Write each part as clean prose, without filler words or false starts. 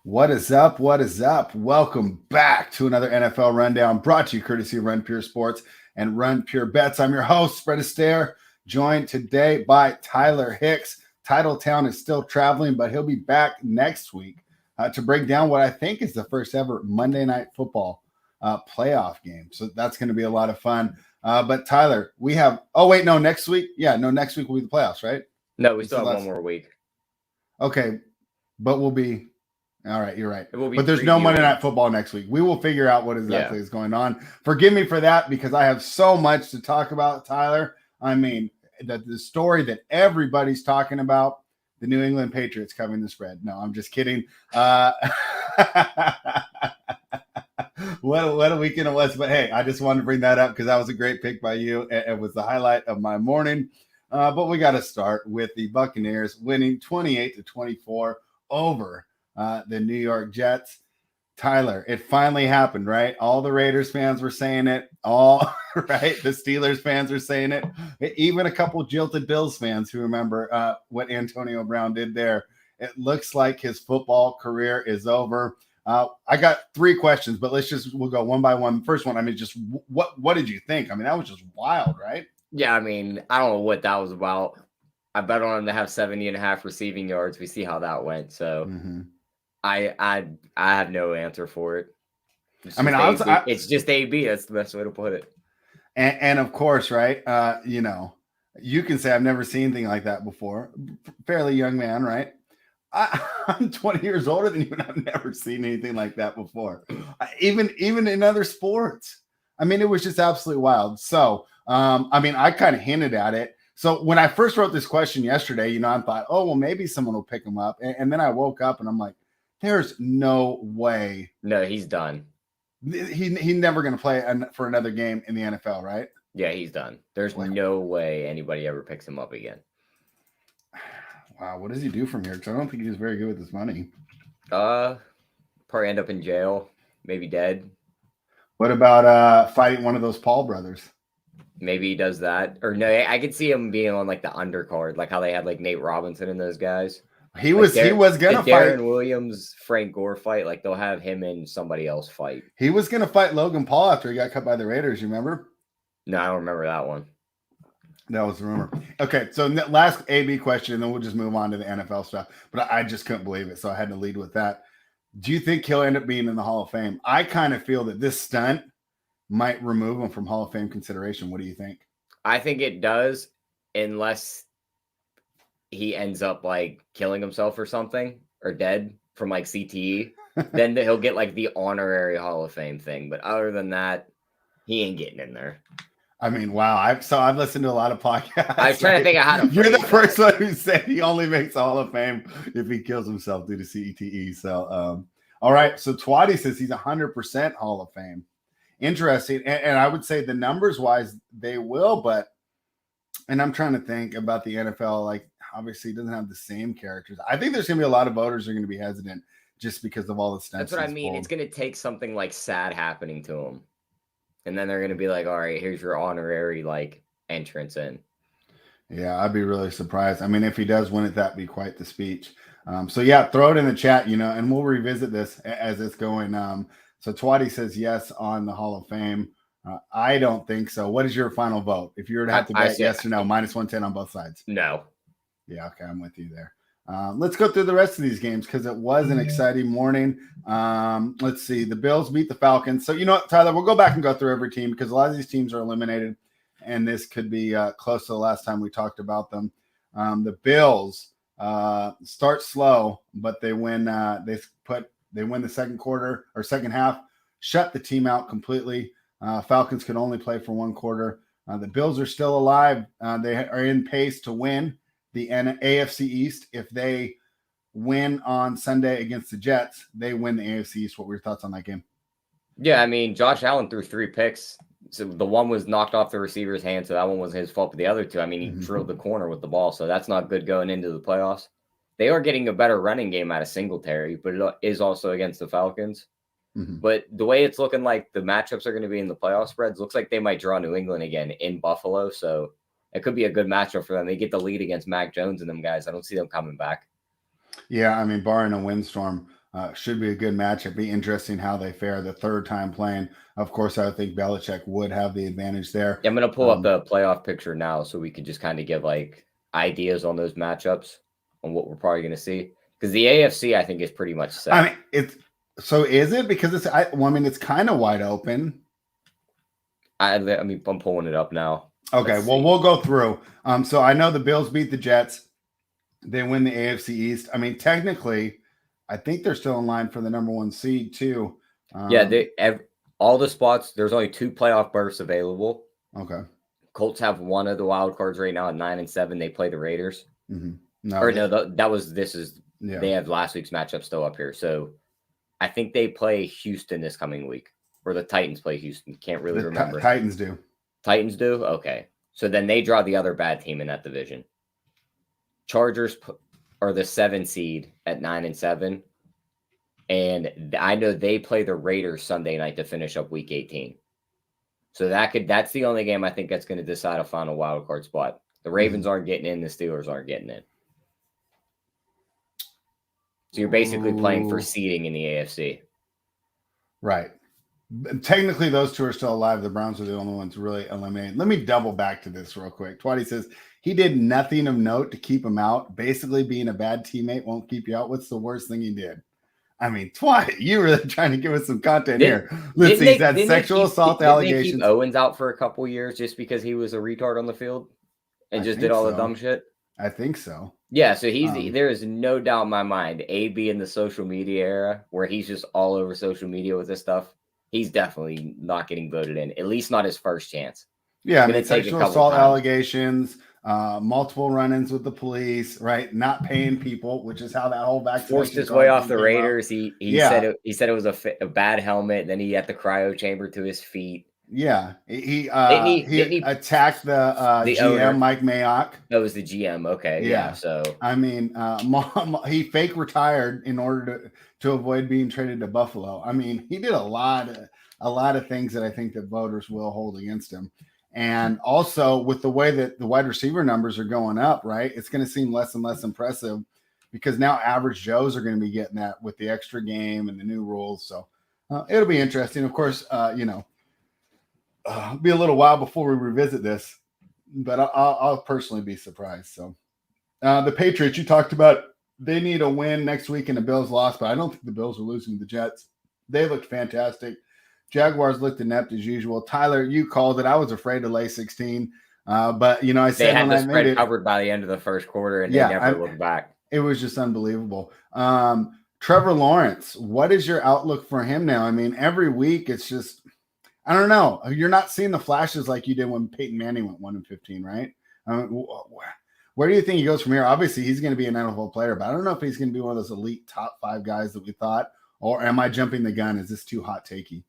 What is up? What is up? Welcome back to another NFL Rundown brought to you courtesy of Run Pure Sports and Run Pure Bets. I'm your host, Astaire, joined today by Tyler Hicks. Titletown is still traveling, but he'll be back next week to break down what I think is the first ever Monday Night Football playoff game. So that's going to be a lot of fun. But Tyler, we have, next week. Yeah, no, next week will be the playoffs, right? No, we still have one more week. Okay, but we'll be... All right, you're right. But there's previewing. no Monday Night Football next week. We will figure out what exactly is going on. Forgive me for that because I have so much to talk about, Tyler. I mean, the story that everybody's talking about, the New England Patriots covering the spread. No, I'm just kidding. What a weekend it was. But, hey, I just wanted to bring that up because that was a great pick by you. It was the highlight of my morning. But we got to start with the Buccaneers winning 28-24 over the New York Jets. Tyler, it finally happened, right? All the Raiders fans were saying it. All right, the Steelers fans were saying it. Even a couple jilted Bills fans who remember what Antonio Brown did there. It looks like his football career is over. I got three questions, but we'll go one by one. First one, I mean, just what did you think? I mean, that was just wild, right? Yeah, I mean, I don't know what that was about. I bet on him to have 70.5 receiving yards. We see how that went. So I have no answer for it. It's just AB. That's the best way to put it. And of course, right? You can say I've never seen anything like that before. Fairly young man, right? I'm 20 years older than you, and I've never seen anything like that before. Even in other sports. I mean, it was just absolutely wild. So, I kind of hinted at it. So when I first wrote this question yesterday, I thought, oh, well, maybe someone will pick him up. And then I woke up and I'm like, there's no way. No, he's done. He's never going to play for another game in the NFL, right? Yeah, he's done. There's no way anybody ever picks him up again. Wow, what does he do from here? Because I don't think he's very good with his money. Probably end up in jail, maybe dead. What about fighting one of those Paul brothers? Maybe he does that. Or no, I could see him being on like the undercard, like how they had like Nate Robinson and those guys. He was gonna fight Darren Williams, Frank Gore fight. Like they'll have him and somebody else fight. He was gonna fight Logan Paul after he got cut by the Raiders. You remember? No, I don't remember that one. That was the rumor. Okay, so last AB question, and then we'll just move on to the NFL stuff. But I just couldn't believe it, so I had to lead with that. Do you think he'll end up being in the Hall of Fame? I kind of feel that this stunt might remove him from Hall of Fame consideration. What do you think? I think it does, unless he ends up like killing himself or something, or dead from like CTE. Then he'll get like the honorary Hall of Fame thing. But other than that, he ain't getting in there. I mean, wow. I've listened to a lot of podcasts. I was trying to think of how to. You're the first one who said he only makes the Hall of Fame if he kills himself due to CTE. So, all right. So Twatty says he's 100% Hall of Fame. Interesting. And I would say the numbers wise, they will, and I'm trying to think about the NFL. Like, obviously, it doesn't have the same characters. I think there's going to be a lot of voters who are going to be hesitant just because of all the stunts. That's what I mean. Pulled. It's going to take something like sad happening to him. And then they're going to be like, all right, here's your honorary like entrance in. Yeah, I'd be really surprised. I mean, if he does win it, that'd be quite the speech. So yeah, throw it in the chat, and we'll revisit this as it's going. So Twatty says yes on the Hall of Fame. I don't think so. What is your final vote? If you were to have to bet yes or no, minus 110 on both sides. No. Yeah, okay, I'm with you there. Let's go through the rest of these games because it was an exciting morning. Let's see. The Bills beat the Falcons. So, you know what, Tyler, we'll go back and go through every team because a lot of these teams are eliminated, and this could be close to the last time we talked about them. The Bills start slow, but they win. They win the second quarter or second half, shut the team out completely. Falcons could only play for one quarter. The Bills are still alive. They are in pace to win the AFC East. If they win on Sunday against the Jets, they win the AFC East. What were your thoughts on that game? Yeah, I mean, Josh Allen threw 3 picks. So the one was knocked off the receiver's hand, so that one wasn't his fault. But the other 2, I mean, he drilled the corner with the ball, so that's not good going into the playoffs. They are getting a better running game out of Singletary, but it is also against the Falcons. But the way it's looking like the matchups are going to be in the playoff spreads, looks like they might draw New England again in Buffalo. So it could be a good matchup for them. They get the lead against Mac Jones and them guys. I don't see them coming back. Yeah, I mean, barring a windstorm. Should be a good match. It'd be interesting how they fare the third time playing. Of course, I think Belichick would have the advantage there. Yeah, I'm going to pull up the playoff picture now so we could just kind of give like ideas on those matchups on what we're probably going to see. Because the AFC, I think, is pretty much set. I mean, is it? Because it's kind of wide open. I'm pulling it up now. Okay, we'll go through. So I know the Bills beat the Jets. They win the AFC East. I mean, technically, I think they're still in line for the number 1 seed too. All the spots. There's only 2 playoff berths available. Okay. Colts have one of the wild cards right now at 9-7. They play the Raiders. Mm-hmm. They have last week's matchup still up here. So I think they play Houston this coming week, or the Titans play Houston. Can't really remember. Titans do. Titans do? Okay. So then they draw the other bad team in that division. Chargers are the 7 seed at 9-7. And I know they play the Raiders Sunday night to finish up week 18. So that's the only game I think that's going to decide a final wild card spot. The Ravens aren't getting in, the Steelers aren't getting in. So you're basically playing for seeding in the AFC. Right. Technically, those 2 are still alive. The Browns are the only ones really eliminated. Let me double back to this real quick. Twatty says he did nothing of note to keep him out. Basically, being a bad teammate won't keep you out. What's the worst thing he did? I mean, Twatty, you really trying to give us some content here. Let's see. He's had sexual assault allegations. Didn't they keep Owens out for a couple years just because he was a retard on the field and just did all the dumb shit? I think so. Yeah, so there is no doubt in my mind, AB in the social media era where he's just all over social media with this stuff, he's definitely not getting voted in, at least not his first chance. Yeah, I mean, sexual assault allegations, multiple run-ins with the police, right? Not paying people, which is how that whole vaccination forced his way off the Raiders. He said it was a bad helmet. Then he had the cryo chamber to his feet. Yeah, he attacked the GM owner. Mike Mayock. That was the GM. Okay, yeah. So I mean, he fake retired in order to avoid being traded to Buffalo. I mean, he did a lot of things that I think that voters will hold against him. And also with the way that the wide receiver numbers are going up, right? It's going to seem less and less impressive because now average Joes are going to be getting that with the extra game and the new rules. So it'll be interesting. Of course, be a little while before we revisit this, but I'll personally be surprised. So the Patriots, you talked about, they need a win next week and the Bills lost, but I don't think the Bills are losing to the Jets. They looked fantastic. Jaguars looked inept as usual. Tyler, you called it. I was afraid to lay 16, but I said they had the spread covered by the end of the first quarter, and they never looked back. It was just unbelievable. Trevor Lawrence, what is your outlook for him now? I mean, every week it's just, I don't know. You're not seeing the flashes like you did when Peyton Manning went 1-15, right? Where do you think he goes from here? Obviously, he's going to be an NFL player, but I don't know if he's going to be one of those elite top 5 guys that we thought. Or am I jumping the gun? Is this too hot takey?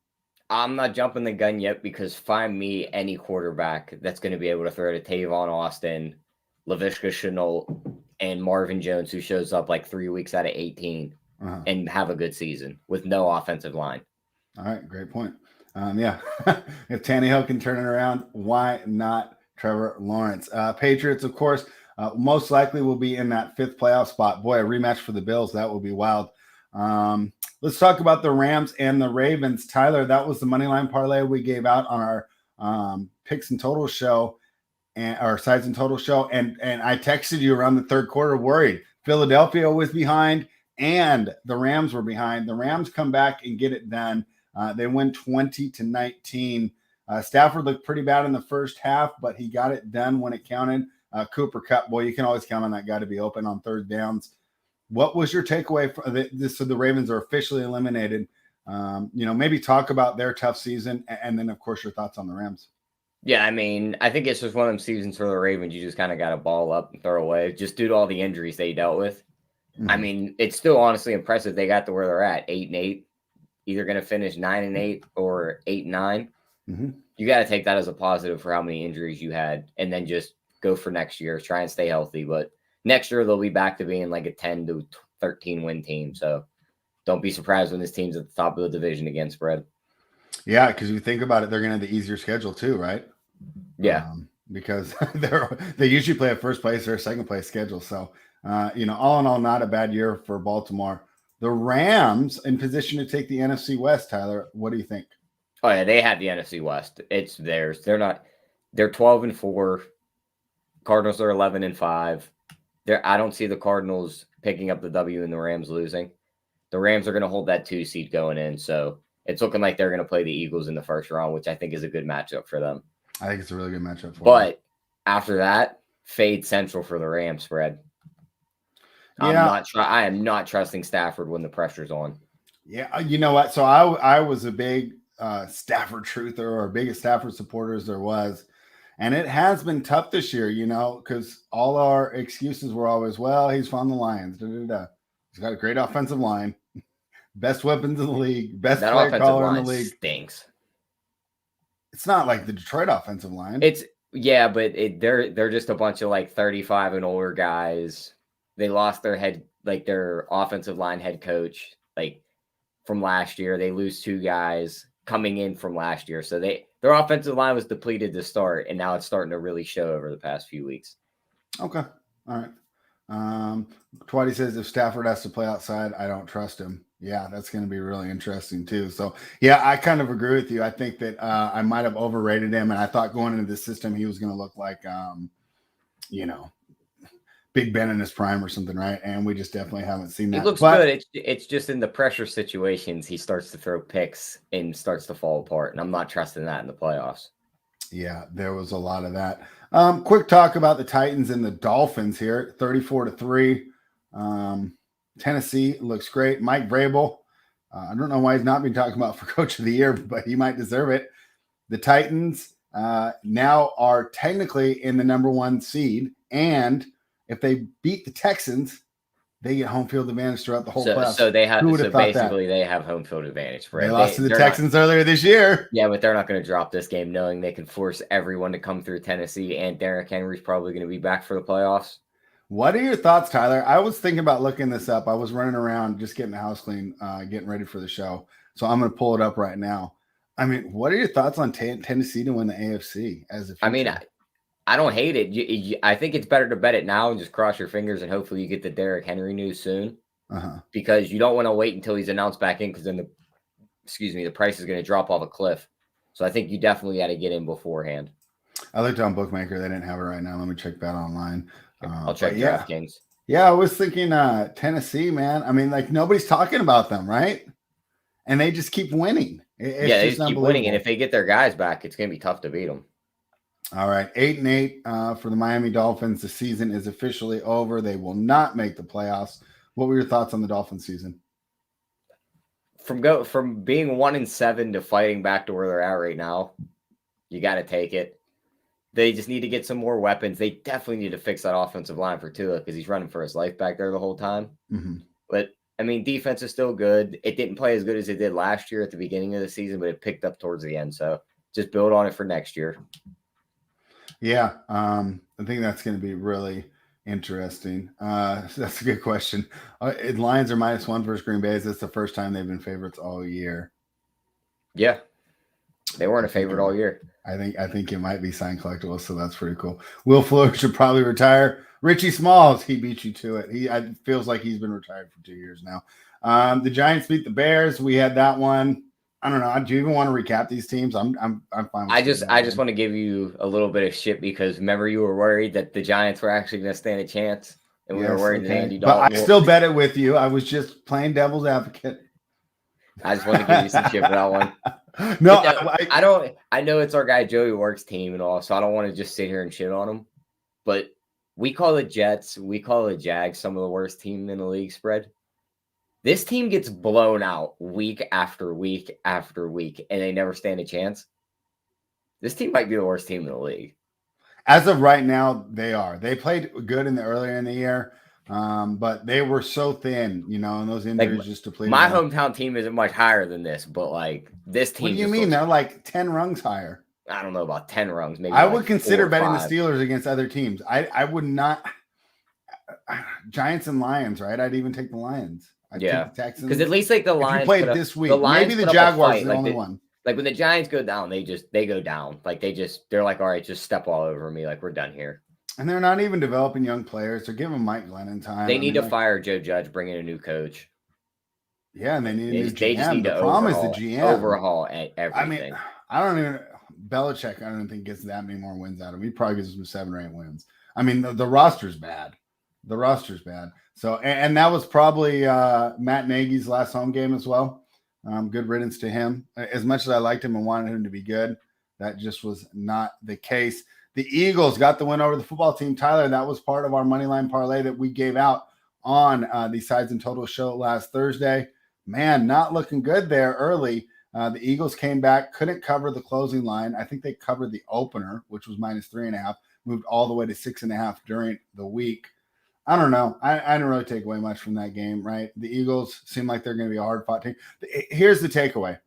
I'm not jumping the gun yet because find me any quarterback that's going to be able to throw to Tavon Austin, Laviska Shenault, and Marvin Jones, who shows up like 3 weeks out of 18 and have a good season with no offensive line. All right, great point. If Tannehill can turn it around, why not Trevor Lawrence? Patriots, of course, most likely will be in that 5th playoff spot. Boy, a rematch for the Bills. That will be wild. Let's talk about the Rams and the Ravens. Tyler, that was the money line parlay we gave out on our picks and total show and our sides and total show. And I texted you around the third quarter worried. Philadelphia was behind and the Rams were behind. The Rams come back and get it done. They win 20-19. Stafford looked pretty bad in the first half, but he got it done when it counted. Cooper Kupp, boy, you can always count on that guy to be open on third downs. What was your takeaway for this? So the Ravens are officially eliminated. Maybe talk about their tough season, and then, of course, your thoughts on the Rams. Yeah, I mean, I think it's just one of them seasons for the Ravens. You just kind of got to ball up and throw away just due to all the injuries they dealt with. Mm-hmm. I mean, it's still honestly impressive they got to where they're at, 8-8. Either going to finish 9-8 or 8-9. Mm-hmm. You got to take that as a positive for how many injuries you had, and then just go for next year, try and stay healthy. But next year they'll be back to being like a 10-13 win team. So don't be surprised when this team's at the top of the division again spread. Yeah, because you think about it, they're going to have the easier schedule too, right? Yeah, because they usually play a first place or a second place schedule. So all in all, not a bad year for Baltimore. The Rams in position to take the NFC West, Tyler. What do you think? Oh, yeah, they have the NFC West. It's theirs. They're 12-4. Cardinals are 11-5. I don't see the Cardinals picking up the W and the Rams losing. The Rams are going to hold that 2 seed going in. So it's looking like they're going to play the Eagles in the first round, which I think is a good matchup for them. I think it's a really good matchup for them. But after that, fade Central for the Rams spread. Yeah. I am not trusting Stafford when the pressure's on. Yeah, you know what? So I was a big Stafford truther, or biggest Stafford supporter as there was. And it has been tough this year, because all our excuses were always, well, he's from the Lions. He's got a great offensive line, best weapons in the league, best play caller in the league. Stinks. It's not like the Detroit offensive line. But they're just a bunch of like 35 and older guys. They lost their offensive line head coach from last year. They lose 2 guys coming in from last year, so their offensive line was depleted to start, and now it's starting to really show over the past few weeks. Okay. All right. Twitty says if Stafford has to play outside, I don't trust him. Yeah, that's going to be really interesting too. So, yeah, I kind of agree with you. I think that I might have overrated him, and I thought going into the system he was going to look like, Big Ben in his prime or something, right? And we just definitely haven't seen that. It looks good. It's just in the pressure situations he starts to throw picks and starts to fall apart, and I'm not trusting that in the playoffs. Yeah, there was a lot of that. Quick talk about the Titans and the Dolphins here, 34-3. Tennessee looks great. Mike Vrabel, I don't know why he's not been talking about for Coach of the Year, but he might deserve it. The Titans now are technically in the number 1 seed, and if they beat the Texans, they get home field advantage throughout the whole playoffs. So they have. So basically, they have home field advantage. They lost to the Texans earlier this year. Yeah, but they're not going to drop this game, knowing they can force everyone to come through Tennessee, and Derrick Henry's probably going to be back for the playoffs. What are your thoughts, Tyler? I was thinking about looking this up. I was running around just getting the house clean, getting ready for the show. So I'm going to pull it up right now. I mean, what are your thoughts on Tennessee to win the AFC as a future? I mean, I don't hate it. I think it's better to bet it now and just cross your fingers and hopefully you get the Derrick Henry news soon. Because you don't want to wait until he's announced back in, because then the price is going to drop off a cliff. So I think you definitely got to get in beforehand. I looked on Bookmaker. They didn't have it right now. Let me check that online. I'll check DraftKings. Yeah, I was thinking Tennessee, man. I mean, nobody's talking about them, right? And they just keep winning. They just keep winning. And if they get their guys back, it's going to be tough to beat them. All right, 8-8 for the Miami Dolphins. The season is officially over. They will not make the playoffs. What were your thoughts on the Dolphins season? From being 1-7 to fighting back to where they're at right now, you got to take it. They just need to get some more weapons. They definitely need to fix that offensive line for Tua, because he's running for his life back there the whole time. Mm-hmm. But I mean, defense is still good. It didn't play as good as it did last year at the beginning of the season, but it picked up towards the end. So just build on it for next year. Yeah, I think that's going to be really interesting. That's a good question. Lions are -1 versus Green Bay. That's the first time they've been favorites all year. Yeah, they weren't a favorite all year. I think it might be signed collectible, so that's pretty cool. Will Fuller should probably retire. Richie Smalls, he beat you to it. It feels like he's been retired for 2 years now. The Giants beat the Bears. We had that one. I don't know. Do you even want to recap these teams? I'm fine. I just want to give you a little bit of shit, because remember you were worried that the Giants were actually going to stand a chance, and we were worried that Andy Dalton. But I still bet it with you. I was just playing devil's advocate. I just want to give you some shit for that one. No, I don't. I know it's our guy Joey Works team and all, so I don't want to just sit here and shit on him. But we call the Jets, we call the Jags some of the worst team in the league spread. This team gets blown out week after week after week, and they never stand a chance. This team might be the worst team in the league. As of right now, they are. They played good earlier in the year, but they were so thin, and those injuries just depleted. My hometown team isn't much higher than this, but this team. What do you mean? They're like 10 rungs higher. I don't know about 10 rungs. Maybe I would consider betting the Steelers against other teams. I would not. Giants and Lions, right? I'd even take the Lions. Because at least the Lions played this week. Maybe the Jaguars are the only one. Like when the Giants go down, they go down. They're like, all right, just step all over me. Like, we're done here. And they're not even developing young players. They're giving Mike Glennon time. They need to fire Joe Judge, bring in a new coach. Yeah, and they need a new They just GM. need The to problem is the GM. overhaul everything. I mean, I don't even Belichick. I don't think gets that many more wins out of him. He probably gives them 7 or 8 wins. I mean, the roster's bad. The roster's bad. So, and that was probably Matt Nagy's last home game as well. Good riddance to him. As much as I liked him and wanted him to be good, that just was not the case. The Eagles got the win over the football team. Tyler, that was part of our moneyline parlay that we gave out on the Sides and Total show last Thursday. Man, not looking good there early. The Eagles came back, couldn't cover the closing line. I think they covered the opener, which was -3.5, moved all the way to 6.5 during the week. I don't know. I didn't really take away much from that game, right? The Eagles seem like they're going to be a hard-fought team. Here's the takeaway.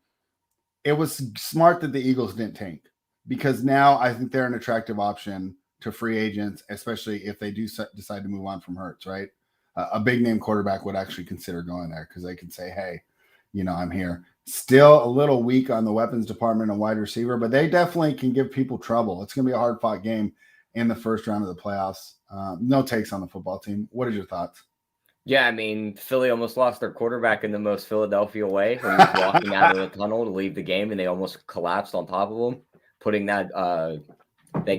It was smart that the Eagles didn't tank, because now I think they're an attractive option to free agents, especially if they do decide to move on from Hurts, right? A big-name quarterback would actually consider going there because they can say, hey, I'm here. Still a little weak on the weapons department and wide receiver, but they definitely can give people trouble. It's going to be a hard-fought game in the first round of the playoffs. No takes on the football team. What are your thoughts? Yeah, I mean, Philly almost lost their quarterback in the most Philadelphia way when he was walking out of the tunnel to leave the game, and they almost collapsed on top of him, putting that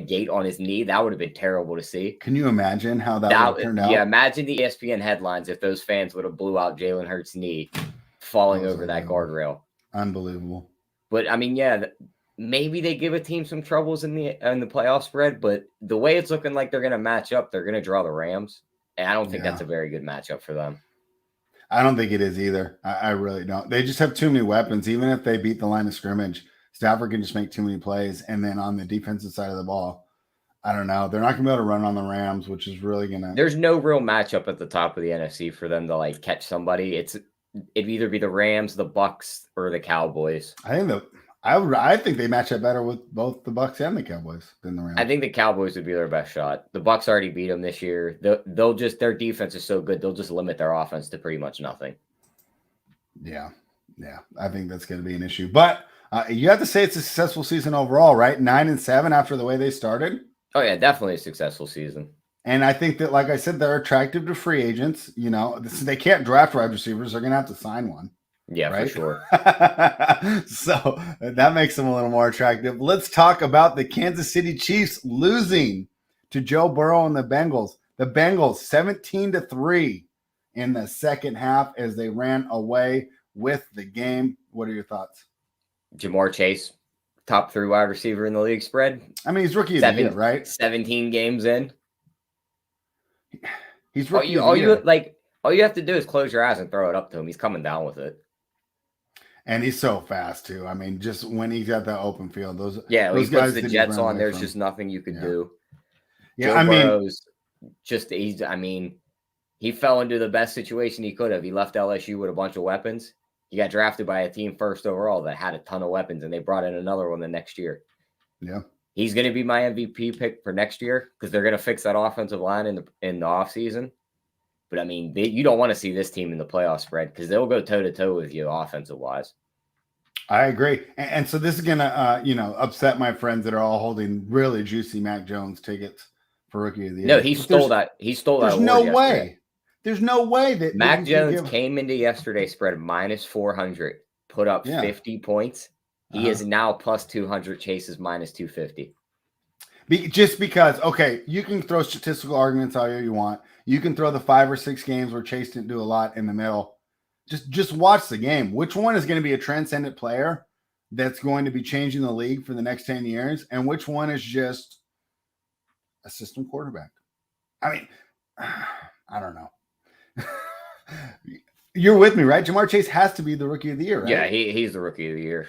gate on his knee. That would have been terrible to see. Can you imagine how that would have turned out? Yeah, imagine the ESPN headlines if those fans would have blew out Jalen Hurts' knee falling over that guardrail. Unbelievable. But I mean, yeah, maybe they give a team some troubles in the playoff spread, but the way it's looking like they're going to match up, they're going to draw the Rams. And I don't think that's a very good matchup for them. I don't think it is either. I really don't. They just have too many weapons. Even if they beat the line of scrimmage, Stafford can just make too many plays. And then on the defensive side of the ball, I don't know. They're not going to be able to run on the Rams, which is really going to. There's no real matchup at the top of the NFC for them to catch somebody. It'd either be the Rams, the Bucks, or the Cowboys. I think they match up better with both the Bucks and the Cowboys than the Rams. I think the Cowboys would be their best shot. The Bucks already beat them this year. They'll just, their defense is so good, they'll just limit their offense to pretty much nothing. Yeah. I think that's going to be an issue. But you have to say it's a successful season overall, right? 9-7 after the way they started. Oh yeah, definitely a successful season. And I think that, like I said, they're attractive to free agents. They can't draft wide receivers. They're going to have to sign one. Yeah, right? For sure. So that makes them a little more attractive. Let's talk about the Kansas City Chiefs losing to Joe Burrow and the Bengals. The Bengals 17-3 in the second half as they ran away with the game. What are your thoughts? Jamar Chase, top 3 wide receiver in the league spread. I mean, he's rookie of the year, right? 17 games in. He's rookie of the year. All you have to do is close your eyes and throw it up to him. He's coming down with it. And he's so fast too. I mean, just when he's got that open field, those he puts the Jets on. There's just nothing you could do. Yeah, Joe Burrow's he fell into the best situation he could have. He left LSU with a bunch of weapons. He got drafted by a team first overall that had a ton of weapons, and they brought in another one the next year. Yeah, he's going to be my MVP pick for next year because they're going to fix that offensive line in the offseason. But I mean, you don't want to see this team in the playoff spread because they'll go toe to toe with you offensive wise. I agree, and so this is gonna upset my friends that are all holding really juicy Mac Jones tickets for Rookie of the Year. No, he stole that. There's no way. There's no way that Mac Jones came into yesterday's spread -400, put up 50 points. He is now +200. Chase is -250. Just because, okay, you can throw statistical arguments all you want. You can throw the 5 or 6 games where Chase didn't do a lot in the middle. Just watch the game. Which one is going to be a transcendent player that's going to be changing the league for the next 10 years? And which one is just a system quarterback? I mean, I don't know. You're with me, right? Jamar Chase has to be the Rookie of the Year, right? Yeah, he's the Rookie of the Year.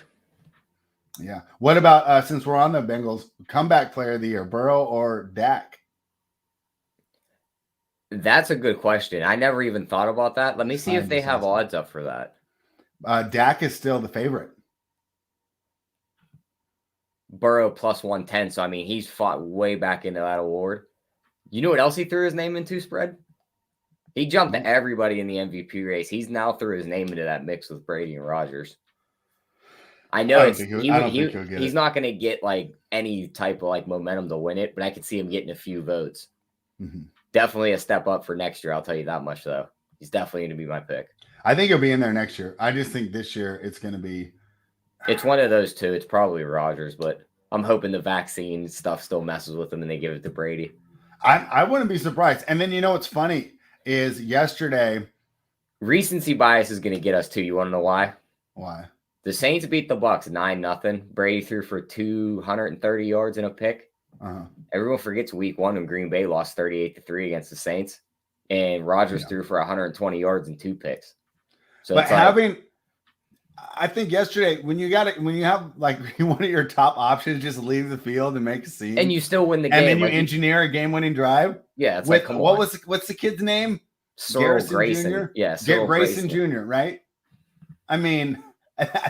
Yeah. What about, since we're on the Bengals, comeback player of the year, Burrow or Dak? That's a good question. I never even thought about that. Let me see if they have odds up for that. Dak is still the favorite. Burrow +110. So, I mean, he's fought way back into that award. You know what else he threw his name into spread? He jumped to everybody in the MVP race. He's now threw his name into that mix with Brady and Rodgers. I know he's not going to get any type of momentum to win it, but I could see him getting a few votes. Mm-hmm. Definitely a step up for next year. I'll tell you that much, though. He's definitely going to be my pick. I think he'll be in there next year. I just think this year it's going to be. It's one of those two. It's probably Rodgers, but I'm hoping the vaccine stuff still messes with him and they give it to Brady. I wouldn't be surprised. And then what's funny is yesterday. Recency bias is going to get us too. You want to know why? Why? The Saints beat the Bucs 9-0. Brady threw for 230 yards and a pick. Everyone forgets week 1 when Green Bay lost 38-3 against the Saints. And Rodgers threw for 120 yards and 2 picks. So but I think yesterday when you have like one of your top options just leave the field and make a scene, and you still win the game, and then you engineer a game-winning drive. Yeah, it's what's the kid's name? Grayson Jr. Yeah, Grayson Jr. Right? I mean,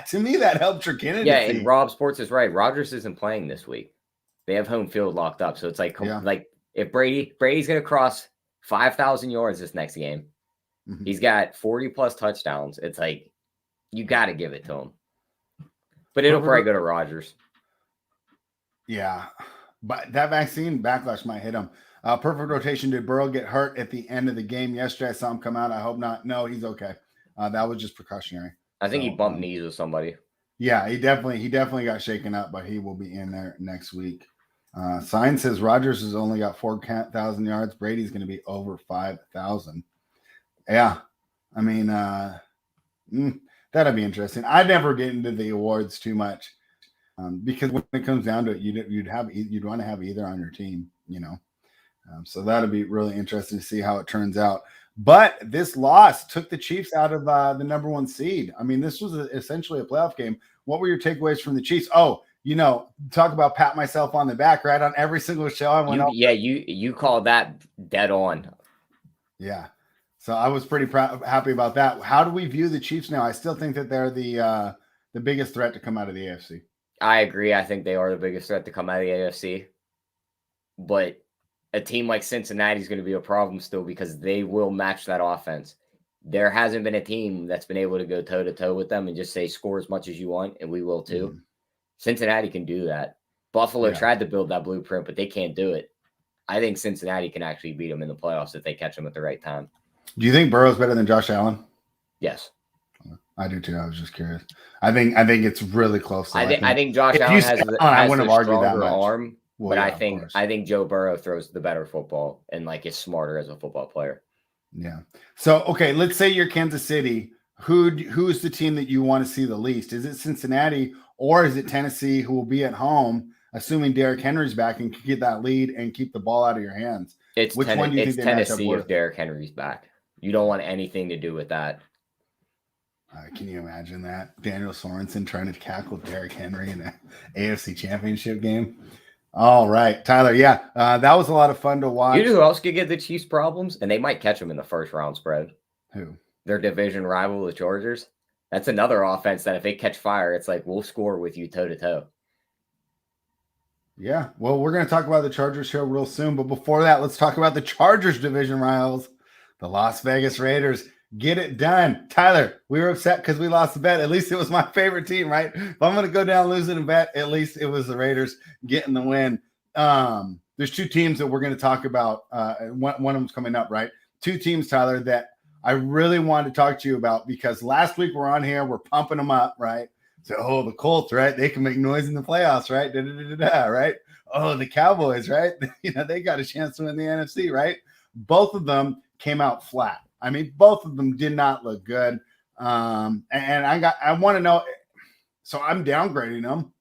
to me that helps your candidacy. Yeah, and Rob Sports is right. Rodgers isn't playing this week. They have home field locked up, so it's like if Brady's going to cross 5,000 yards this next game, he's got 40 plus touchdowns. It's like you got to give it to him, but it'll probably go to Rodgers. Yeah, but that vaccine backlash might hit him. Perfect rotation. Did Burrow get hurt at the end of the game yesterday? I saw him come out. I hope not. No, he's okay. That was just precautionary. I think he bumped knees with somebody. Yeah, he definitely got shaken up, but he will be in there next week. Sign says Rodgers has only got 4,000 yards. Brady's going to be over 5,000. Yeah, I mean, that'd be interesting. I never get into the awards too much because when it comes down to it, you'd want to have either on your team, so that'd be really interesting to see how it turns out. But this loss took the Chiefs out of the number 1 seed. I mean, this was essentially a playoff game. What were your takeaways from the Chiefs? Oh, talk about pat myself on the back, right? On every single show I went on. Yeah, you called that dead on. Yeah. So I was pretty happy about that. How do we view the Chiefs now? I still think that they're the biggest threat to come out of the AFC. I agree. I think they are the biggest threat to come out of the AFC. But a team like Cincinnati is going to be a problem still because they will match that offense. There hasn't been a team that's been able to go toe-to-toe with them and just say, score as much as you want, and we will too. Cincinnati can do that. Buffalo tried to build that blueprint, but they can't do it. I think Cincinnati can actually beat them in the playoffs if they catch them at the right time. Do you think Burrow's better than Josh Allen? Yes. I do too. I was just curious. I think it's really close. I think Josh Allen has I wouldn't have argued that much. Arm, but I think Joe Burrow throws the better football and is smarter as a football player. Yeah. So okay, let's say you're Kansas City. Who's the team that you want to see the least? Is it Cincinnati or is it Tennessee, who will be at home, assuming Derrick Henry's back and can get that lead and keep the ball out of your hands? Which one do you think Tennessee if Derrick Henry's back? You don't want anything to do with that. Can you imagine that? Daniel Sorensen trying to tackle Derrick Henry in an AFC Championship game. All right, Tyler. Yeah, that was a lot of fun to watch. You know who else could give the Chiefs problems? And they might catch them in the first round spread. Who? Their division rival, the Chargers. That's another offense that if they catch fire, it's like we'll score with you toe-to-toe. Yeah, well, we're going to talk about the Chargers show real soon. But before that, let's talk about the Chargers division rivals, the Las Vegas Raiders. Get it done. Tyler, we were upset because we lost the bet. At least it was my favorite team, right? If I'm going to go down losing a bet, at least it was the Raiders getting the win. There's 2 teams that we're going to talk about. One of them's coming up, right? 2 teams, Tyler, that I really wanted to talk to you about because last week we're on here, we're pumping them up, right? So, the Colts, right? They can make noise in the playoffs, right? Right? Oh, the Cowboys, right? They got a chance to win the NFC, right? Both of them came out flat. I mean, both of them did not look good. And I want to know, so I'm downgrading them,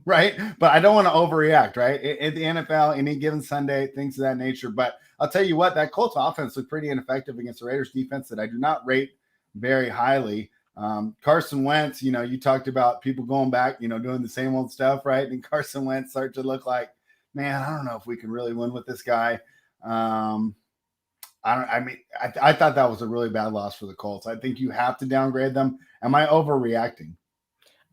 right? But I don't want to overreact, right? At the NFL, any given Sunday, things of that nature. But I'll tell you what, that Colts offense looked pretty ineffective against the Raiders defense that I do not rate very highly. Carson Wentz, you talked about people going back, doing the same old stuff, right? And Carson Wentz started to look like, man, I don't know if we can really win with this guy. I thought that was a really bad loss for the Colts. I think you have to downgrade them. Am I overreacting?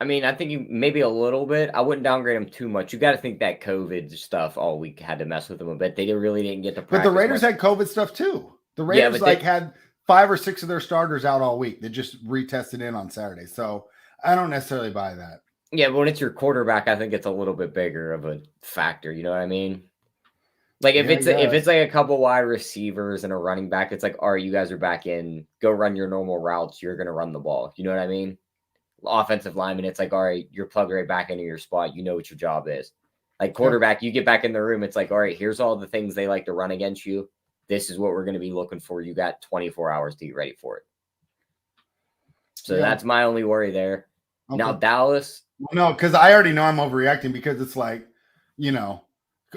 I mean, I think you maybe a little bit. I wouldn't downgrade them too much. You got to think that COVID stuff all week had to mess with them a bit. They really didn't get to practice. But the Raiders had COVID stuff too. The Raiders had 5 or 6 of their starters out all week. They just retested in on Saturday. So I don't necessarily buy that. Yeah, but when it's your quarterback, I think it's a little bit bigger of a factor. You know what I mean? Like if it's like a couple wide receivers and a running back, it's like, all right, you guys are back in. Go run your normal routes. You're gonna run the ball. You know what I mean? Offensive lineman, it's like, all right, you're plugged right back into your spot. You know what your job is. Like quarterback, you get back in the room. It's like, all right, here's all the things they like to run against you. This is what we're going to be looking for. You got 24 hours to get ready for it. So that's my only worry there. Okay. Now Dallas. No, because I already know I'm overreacting because it's like,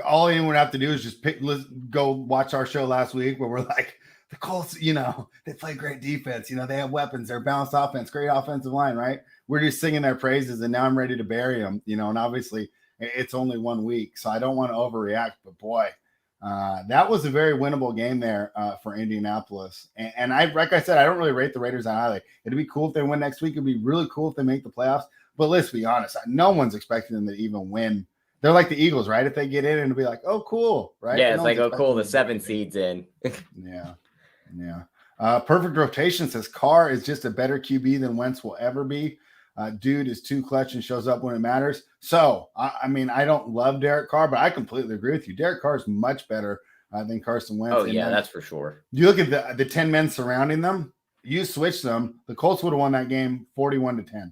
all anyone would have to do is just let's go watch our show last week where we're like, the Colts, they play great defense. They have weapons. They're balanced offense, great offensive line, right? We're just singing their praises, and now I'm ready to bury them, and obviously it's only 1 week, so I don't want to overreact. But boy, that was a very winnable game there for Indianapolis. And like I said, I don't really rate the Raiders that highly. It'd be cool if they win next week. It'd be really cool if they make the playoffs. But let's be honest, no one's expecting them to even win. They're like the Eagles, right? If they get in, it'll be like, oh, cool, right? Yeah, it's like, oh, cool, the 7 seed's in. Yeah. Perfect rotation says Carr is just a better QB than Wentz will ever be. Dude is too clutch and shows up when it matters. So, I don't love Derek Carr, but I completely agree with you. Derek Carr is much better than Carson Wentz. Oh, yeah, that's for sure. You look at the 10 men surrounding them, you switch them, the Colts would have won that game 41-10.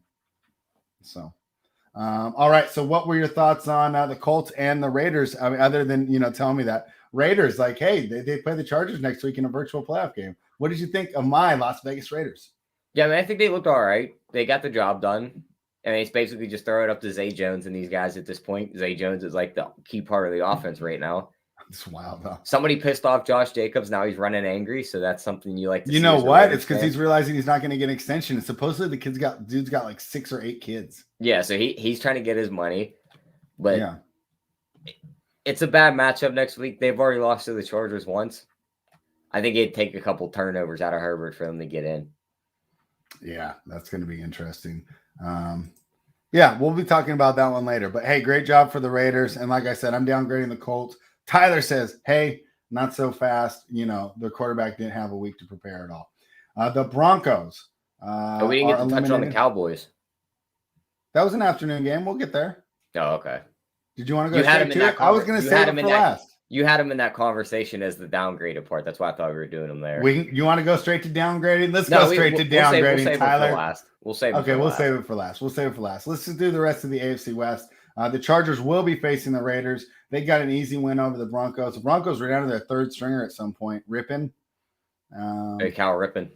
So, all right. So what were your thoughts on the Colts and the Raiders? I mean, other than, telling me that Raiders, like, hey, they play the Chargers next week in a virtual playoff game. What did you think of my Las Vegas Raiders? Yeah, I think they looked all right. They got the job done. And it's basically just throw it up to Zay Jones and these guys at this point. Zay Jones is like the key part of the offense right now. It's wild, though. Somebody pissed off Josh Jacobs. Now he's running angry. So that's something you like to see. You know what? It's because he's realizing he's not going to get an extension. And supposedly the dude's got like 6 or 8 kids. Yeah, so he's trying to get his money. But it's a bad matchup next week. They've already lost to the Chargers once. I think it'd take a couple turnovers out of Herbert for them to get in. Yeah, that's going to be interesting. We'll be talking about that one later. But, hey, great job for the Raiders. And like I said, I'm downgrading the Colts. Tyler says, hey, not so fast. The quarterback didn't have a week to prepare at all. The Broncos. We didn't get to touch on the Cowboys. That was an afternoon game. We'll get there. Oh, okay. Did you want to go straight to it? I was going to save it for last. You had him in that conversation as the downgraded part. That's why I thought we were doing him there. You want to go straight to downgrading? Let's go straight to downgrading, Tyler. We'll save it for last. Let's just do the rest of the AFC West. The Chargers will be facing the Raiders. They got an easy win over the Broncos. The Broncos were down to their third stringer at some point. Rippin. Cal Rippin.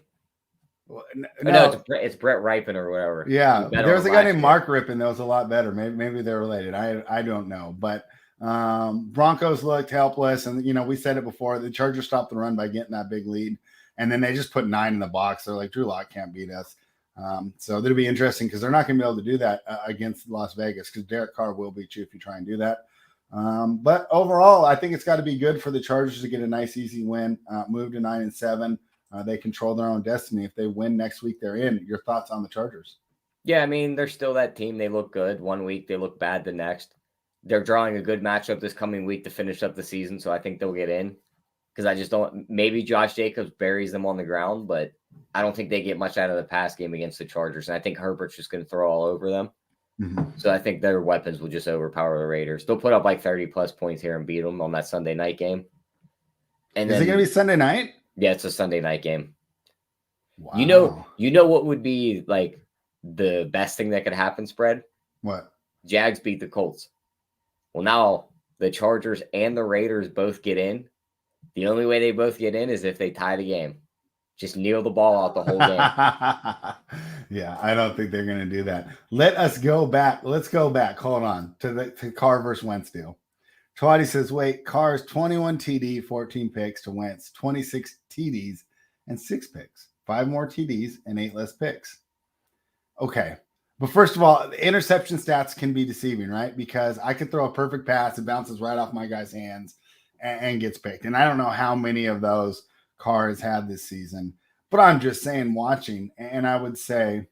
No, it's Brett Ripon or whatever. Yeah, there was a guy named Mark Rippon that was a lot better. Maybe they're related. I don't know. But Broncos looked helpless. And, we said it before. The Chargers stopped the run by getting that big lead. And then they just put 9 in the box. They're like, Drew Lock can't beat us. So that'll be interesting because they're not going to be able to do that against Las Vegas because Derek Carr will beat you if you try and do that. But overall, I think it's got to be good for the Chargers to get a nice, easy win, move to 9-7. They control their own destiny. If they win next week, they're in. Your thoughts on the Chargers? Yeah, they're still that team. They look good. 1 week, they look bad the next. They're drawing a good matchup this coming week to finish up the season, so I think they'll get in. Because I just don't – maybe Josh Jacobs buries them on the ground, but I don't think they get much out of the pass game against the Chargers. And I think Herbert's just going to throw all over them. Mm-hmm. So I think their weapons will just overpower the Raiders. They'll put up like 30-plus points here and beat them on that Sunday night game. And Is it going to be Sunday night? Yeah, it's a Sunday night game. Wow. You know what would be like the best thing that could happen, spread? What? Jags beat the Colts. Well, now the Chargers and the Raiders both get in. The only way they both get in is if they tie the game. Just kneel the ball out the whole game. Yeah, I don't think they're going to do that. Let's go back. Hold on to Carr versus Wentz deal. Twatty says, wait, Carr's 21 TD, 14 picks to Wentz, 26 TDs and 6 picks. 5 more TDs and 8 less picks. Okay. But first of all, the interception stats can be deceiving, right? Because I could throw a perfect pass. It bounces right off my guy's hands and gets picked. And I don't know how many of those Carr has had this season. But I'm just saying, watching, and I would say,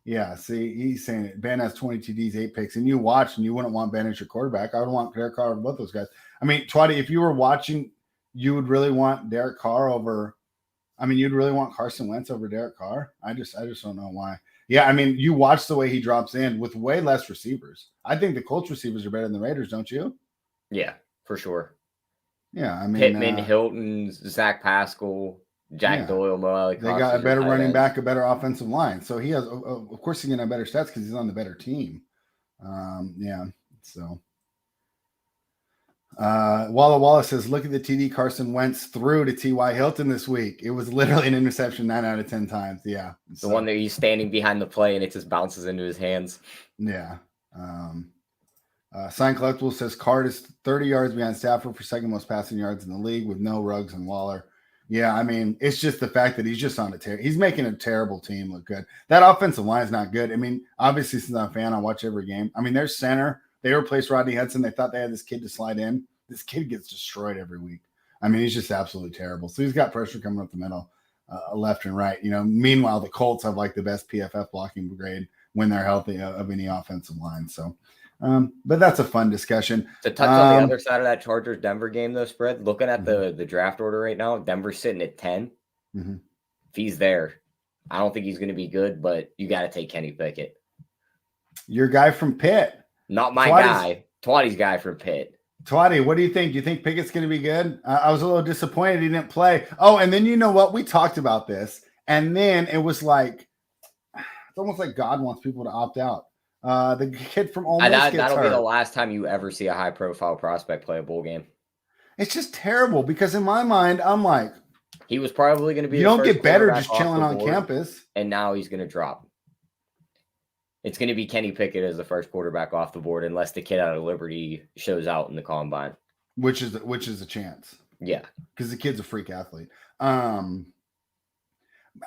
yeah, see, he's saying it. Ben has 20 TDs, 8 picks, and you watch, and you wouldn't want Ben as your quarterback. I would want Derek Carr over both those guys. Twatty, if you were watching, you would really want Derek Carr over – you'd really want Carson Wentz over Derek Carr? I just don't know why. Yeah, you watch the way he drops in with way less receivers. I think the Colts receivers are better than the Raiders, don't you? Yeah, for sure. Yeah, I mean, Pittman, Hilton, Zach Pascal, Jack Doyle, Mo Alley they got a better running back, a better offensive line. So he has, of course, he's going to have better stats because he's on the better team. So Walla Walla says, look at the TD Carson Wentz threw to T.Y. Hilton this week. It was literally an interception 9 out of 10 times. Yeah. The one that he's standing behind the play and it just bounces into his hands. Yeah. Sign Collectible says Card is 30 yards behind Stafford for second most passing yards in the league with no Ruggs and Waller. Yeah, I mean, it's just the fact that he's just on a tear. He's making a terrible team look good. That offensive line is not good. I mean, obviously, since I'm a fan, I watch every game. I mean, their center, they replaced Rodney Hudson. They thought they had this kid to slide in. This kid gets destroyed every week. I mean, he's just absolutely terrible. So he's got pressure coming up the middle, left and right. Meanwhile, the Colts have like the best PFF blocking grade when they're healthy of any offensive line. So, but that's a fun discussion. To touch on the other side of that Chargers-Denver game, though, spread, looking at the draft order right now, Denver's sitting at 10. Mm-hmm. If he's there, I don't think he's going to be good, but you got to take Kenny Pickett. Your guy from Pitt. Not my guy. Twatty's guy from Pitt. Twatty, what do you think? Do you think Pickett's going to be good? I was a little disappointed he didn't play. Oh, and then you know what? We talked about this, and then it was like, it's almost like God wants people to opt out. The kid from Ole Miss gets that'll hurt. be the last time you ever see a high-profile prospect play a bowl game. It's just terrible because in my mind, I'm like, he was probably going to be. You don't get better just chilling on campus, and now he's going to drop. It's going to be Kenny Pickett as the first quarterback off the board, unless the kid out of Liberty shows out in the combine, which is a chance. Yeah, because the kid's a freak athlete.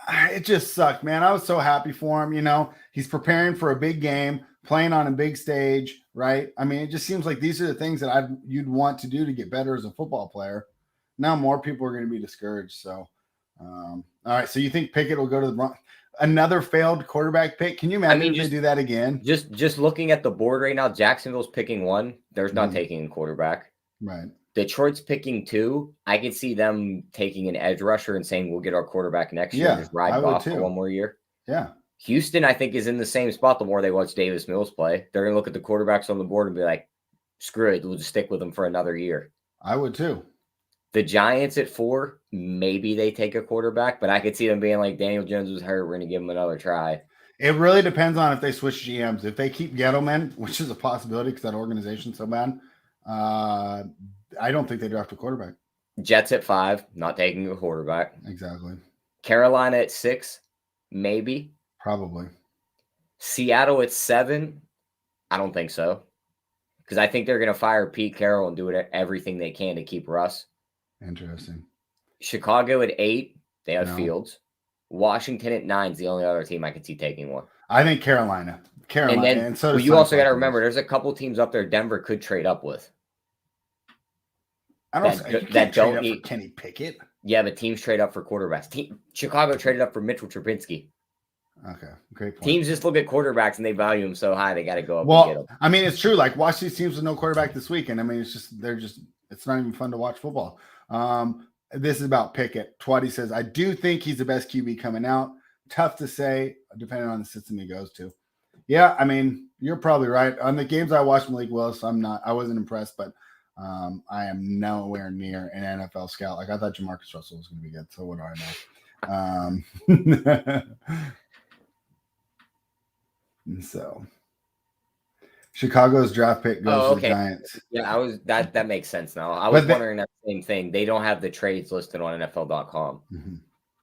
It just sucked, man. I was so happy for him. He's preparing for a big game, playing on a big stage, right? I mean, it just seems like these are the things that you'd want to do to get better as a football player. Now more people are going to be discouraged. So, all right. So you think Pickett will go to the Broncos? Another failed quarterback pick? Can you imagine if they do that again? Just looking at the board right now, Jacksonville's picking 1. There's not taking a quarterback. Right. Detroit's picking 2. I could see them taking an edge rusher and saying, we'll get our quarterback next year. Just ride Goff for one more year. Yeah. Houston, I think, is in the same spot the more they watch Davis Mills play. They're going to look at the quarterbacks on the board and be like, screw it. We'll just stick with them for another year. I would too. The Giants at 4, maybe they take a quarterback, but I could see them being like, Daniel Jones was hurt. We're going to give him another try. It really depends on if they switch GMs. If they keep Gettleman, which is a possibility because that organization's so bad, I don't think they draft a quarterback. Jets at 5, not taking a quarterback. Exactly. Carolina at 6, maybe. Probably. Seattle at 7, I don't think so. Because I think they're going to fire Pete Carroll and do everything they can to keep Russ. Interesting. Chicago at 8, they have Fields. Washington at 9 is the only other team I could see taking one. I think Carolina. And then so you also got to remember, there's a couple teams up there Denver could trade up with. I don't that don't need Kenny Pickett. Yeah, but teams trade up for quarterbacks. Chicago traded up for Mitchell Trubisky. Okay, great point. Teams just look at quarterbacks and they value them so high they got to go up and get them. I mean, it's true. Like, watch these teams with no quarterback this weekend. I mean, it's not even fun to watch football. This is about Pickett. Twatty says, I do think he's the best QB coming out. Tough to say, depending on the system he goes to. Yeah, I mean, you're probably right. On the games I watched Malik Willis, I wasn't impressed, but I am nowhere near an NFL scout. Like, I thought Jamarcus Russell was going to be good, so what do I know? So Chicago's draft pick goes to the Giants. Yeah, that makes sense now. I was wondering that same thing. They don't have the trades listed on NFL.com. Mm-hmm.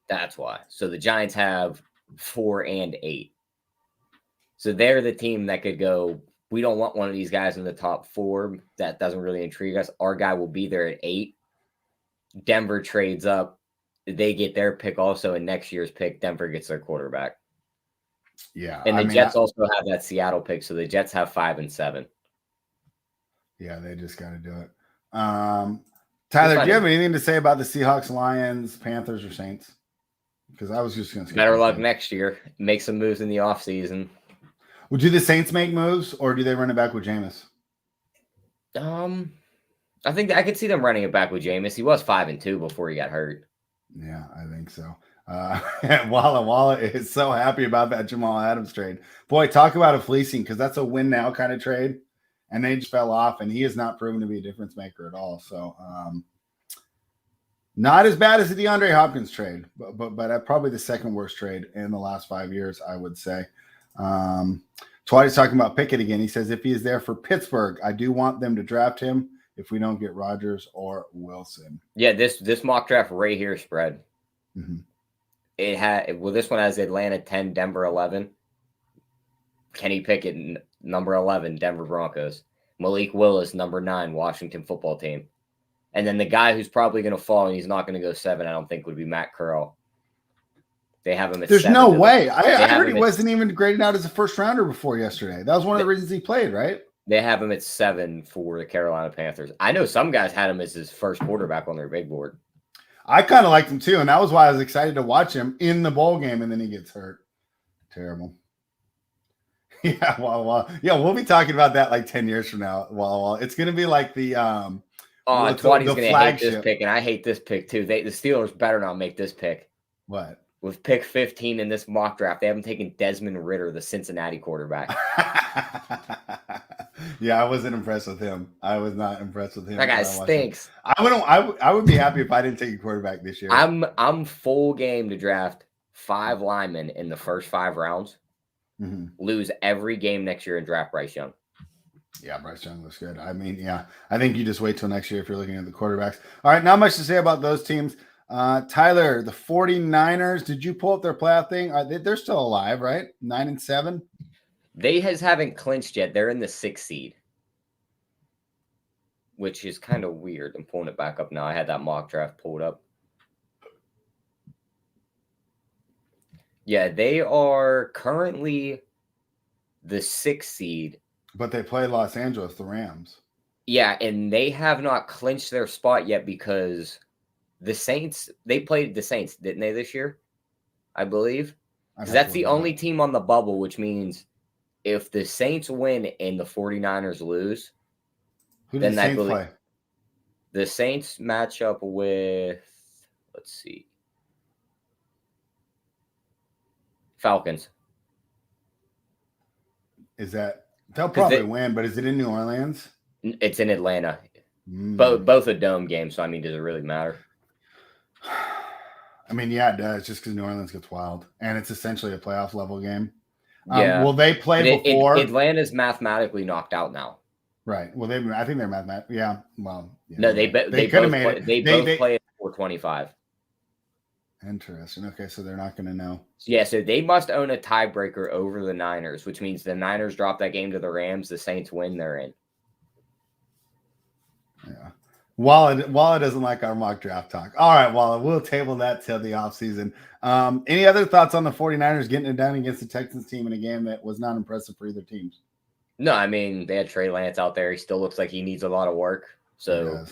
That's why. So the Giants have 4 and 8. So they're the team that could go, we don't want one of these guys in the top 4. That doesn't really intrigue us. Our guy will be there at 8. Denver trades up. They get their pick also, and next year's pick, Denver gets their quarterback. Yeah. And the Jets also have that Seattle pick, so the Jets have 5 and 7. Yeah, they just got to do it. Tyler, do you have anything to say about the Seahawks, Lions, Panthers, or Saints? Because I was just going to better luck next year. Make some moves in the offseason. Well, do the Saints make moves, or do they run it back with Jameis? I think I could see them running it back with Jameis. He was 5 and 2 before he got hurt. Yeah, I think so. Walla is so happy about that Jamal Adams trade. Boy, talk about a fleecing, because that's a win now kind of trade. And they just fell off, and he has not proven to be a difference maker at all. So, Not as bad as the DeAndre Hopkins trade, but probably the second worst trade in the last 5 years, I would say. Twatty's talking about Pickett again. He says, if he is there for Pittsburgh, I do want them to draft him if we don't get Rodgers or Wilson. Yeah, this mock draft right here spread. Mm-hmm. This one has Atlanta 10, Denver 11. Kenny Pickett, number 11, Denver Broncos. Malik Willis, number 9, Washington football team. And then the guy who's probably going to fall and he's not going to go 7, I don't think, would be Matt Corral. They have him at There's 7. no way. I heard he wasn't even graded out as a first rounder before yesterday. That was one of the reasons he played, right? They have him at 7 for the Carolina Panthers. I know some guys had him as his first quarterback on their big board. I kind of liked him too, and that was why I was excited to watch him in the bowl game, and then he gets hurt. Terrible. Yeah, we'll be talking about that like 10 years from now. Well, it's going to be like the Twatty's going to hate this pick, and I hate this pick too. The Steelers better not make this pick. What? With pick 15 in this mock draft, they haven't taken Desmond Ridder, the Cincinnati quarterback. Yeah, I wasn't impressed with him. I was not impressed with him. That guy stinks. I would be happy if I didn't take a quarterback this year. I'm full game to draft 5 linemen in the first 5 rounds. Mm-hmm. Lose every game next year and draft Bryce Young. Yeah, Bryce Young looks good. I mean, yeah, I think you just wait till next year if you're looking at the quarterbacks. All right, not much to say about those teams. Tyler, the 49ers, did you pull up their playoff thing? They're still alive, right? 9-7? They haven't clinched yet. They're in the 6th seed, which is kind of weird. I'm pulling it back up now. I had that mock draft pulled up. Yeah, they are currently the 6th seed. But they play Los Angeles, the Rams. Yeah, and they have not clinched their spot yet because the Saints, they played the Saints, didn't they, this year? I believe. Because that's the only team on the bubble, which means if the Saints win and the 49ers lose, who did the Saints play? The Saints match up with, let's see, Falcons. They'll probably win, but is it in New Orleans? It's in Atlanta. Both a dome game, so I mean, does it really matter? I mean, yeah, it does, just because New Orleans gets wild, and it's essentially a playoff level game. Yeah. Will they play before? Atlanta's mathematically knocked out now. Right. Well, I think they're mathematically. Yeah. Well. Yeah, no, they could have made it. They both play at 425. Interesting. Okay, so they're not going to know. Yeah, so they must own a tiebreaker over the Niners, which means the Niners drop that game to the Rams. The Saints win, they're in. Yeah. Walla doesn't like our mock draft talk. All right, Walla, we'll table that till the offseason. Any other thoughts on the 49ers getting it done against the Texans team in a game that was not impressive for either teams? No, I mean, they had Trey Lance out there. He still looks like he needs a lot of work. So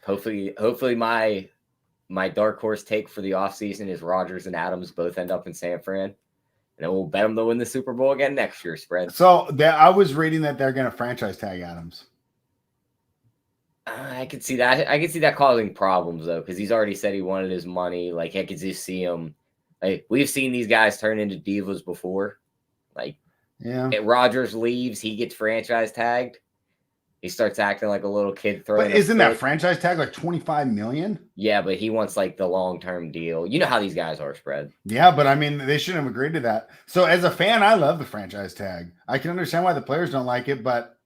hopefully my dark horse take for the offseason is Rodgers and Adams both end up in San Fran. And then we'll bet them to win the Super Bowl again next year, spread. So I was reading that they're going to franchise tag Adams. I could see that. I could see that causing problems, though, because he's already said he wanted his money. Like, I could just see him. Like, we've seen these guys turn into divas before. Like, Rodgers leaves, he gets franchise tagged. He starts acting like a little kid. But isn't that franchise tag like $25 million? Yeah, but he wants like the long-term deal. You know how these guys are, spread. Yeah, but I mean, they shouldn't have agreed to that. So as a fan, I love the franchise tag. I can understand why the players don't like it, but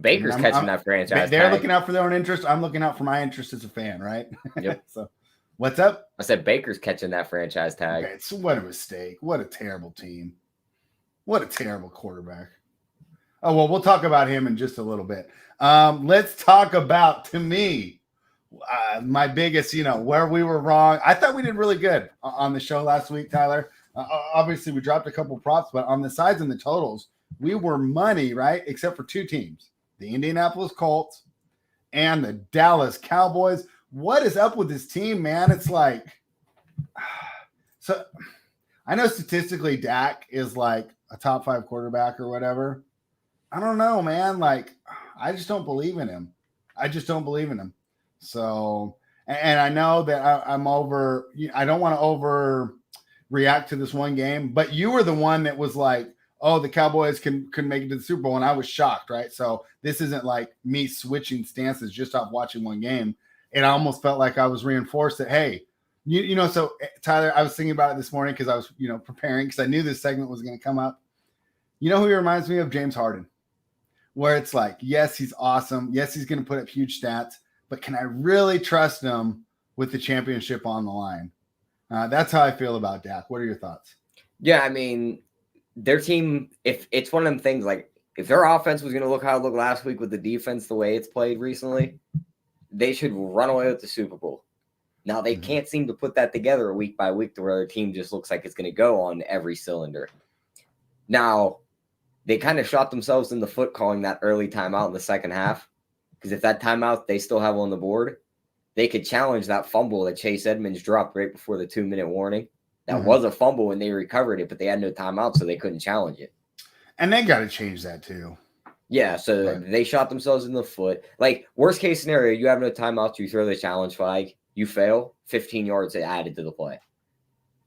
Baker's catching that franchise they're tag. Looking out for their own interest. I'm looking out for my interest as a fan, right? Yep. So what's up? I said Baker's catching that franchise tag. Okay, so what a mistake. What a terrible team. What a terrible quarterback. Oh, well, we'll talk about him in just a little bit. Let's talk about, to me, my biggest, where we were wrong. I thought we did really good on the show last week, Tyler. Obviously, we dropped a couple props, but on the sides and the totals, we were money, right? Except for 2 teams, the Indianapolis Colts and the Dallas Cowboys. What is up with this team, man? It's like, so I know statistically Dak is like a top 5 quarterback or whatever. I don't know, man. Like, I just don't believe in him. So, and I know that I don't want to overreact to this one game, but you were the one that was like, oh, the Cowboys can make it to the Super Bowl. And I was shocked, right? So this isn't like me switching stances just off watching one game. it almost felt like I was reinforced that, hey, so Tyler, I was thinking about it this morning because I was, preparing because I knew this segment was going to come up. You know who he reminds me of? James Harden, where it's like, yes, he's awesome. Yes, he's going to put up huge stats, but can I really trust him with the championship on the line? That's how I feel about Dak. What are your thoughts? Yeah, I mean, their team, if it's one of them things, like if their offense was going to look how it looked last week with the defense the way it's played recently, they should run away with the Super Bowl. Now, they can't seem to put that together week by week to where their team just looks like it's going to go on every cylinder. Now, they kind of shot themselves in the foot calling that early timeout in the second half, because if that timeout they still have on the board, they could challenge that fumble that Chase Edmonds dropped right before the 2-minute warning. That was a fumble and they recovered it, but they had no timeout, so they couldn't challenge it. And they got to change that too. Yeah, so they shot themselves in the foot. Like, worst case scenario, you have no timeouts, you throw the challenge flag, you fail, 15 yards added to the play.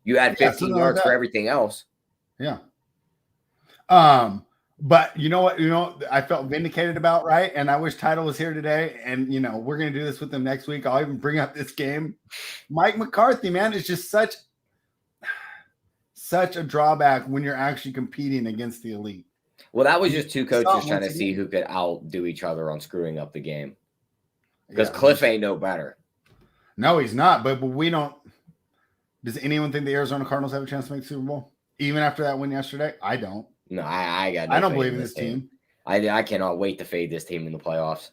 You add 15 yards for everything else. Yeah. But you know what? I felt vindicated about, right? And I wish Title was here today. And, we're going to do this with them next week. I'll even bring up this game. Mike McCarthy, man, is just such a drawback when you're actually competing against the elite. Well, that was just two coaches trying to see who could outdo each other on screwing up the game. Because Cliff ain't no better. No, he's not. But we don't. Does anyone think the Arizona Cardinals have a chance to make the Super Bowl? Even after that win yesterday? I don't. No, I got. No I don't believe in this team. I cannot wait to fade this team in the playoffs.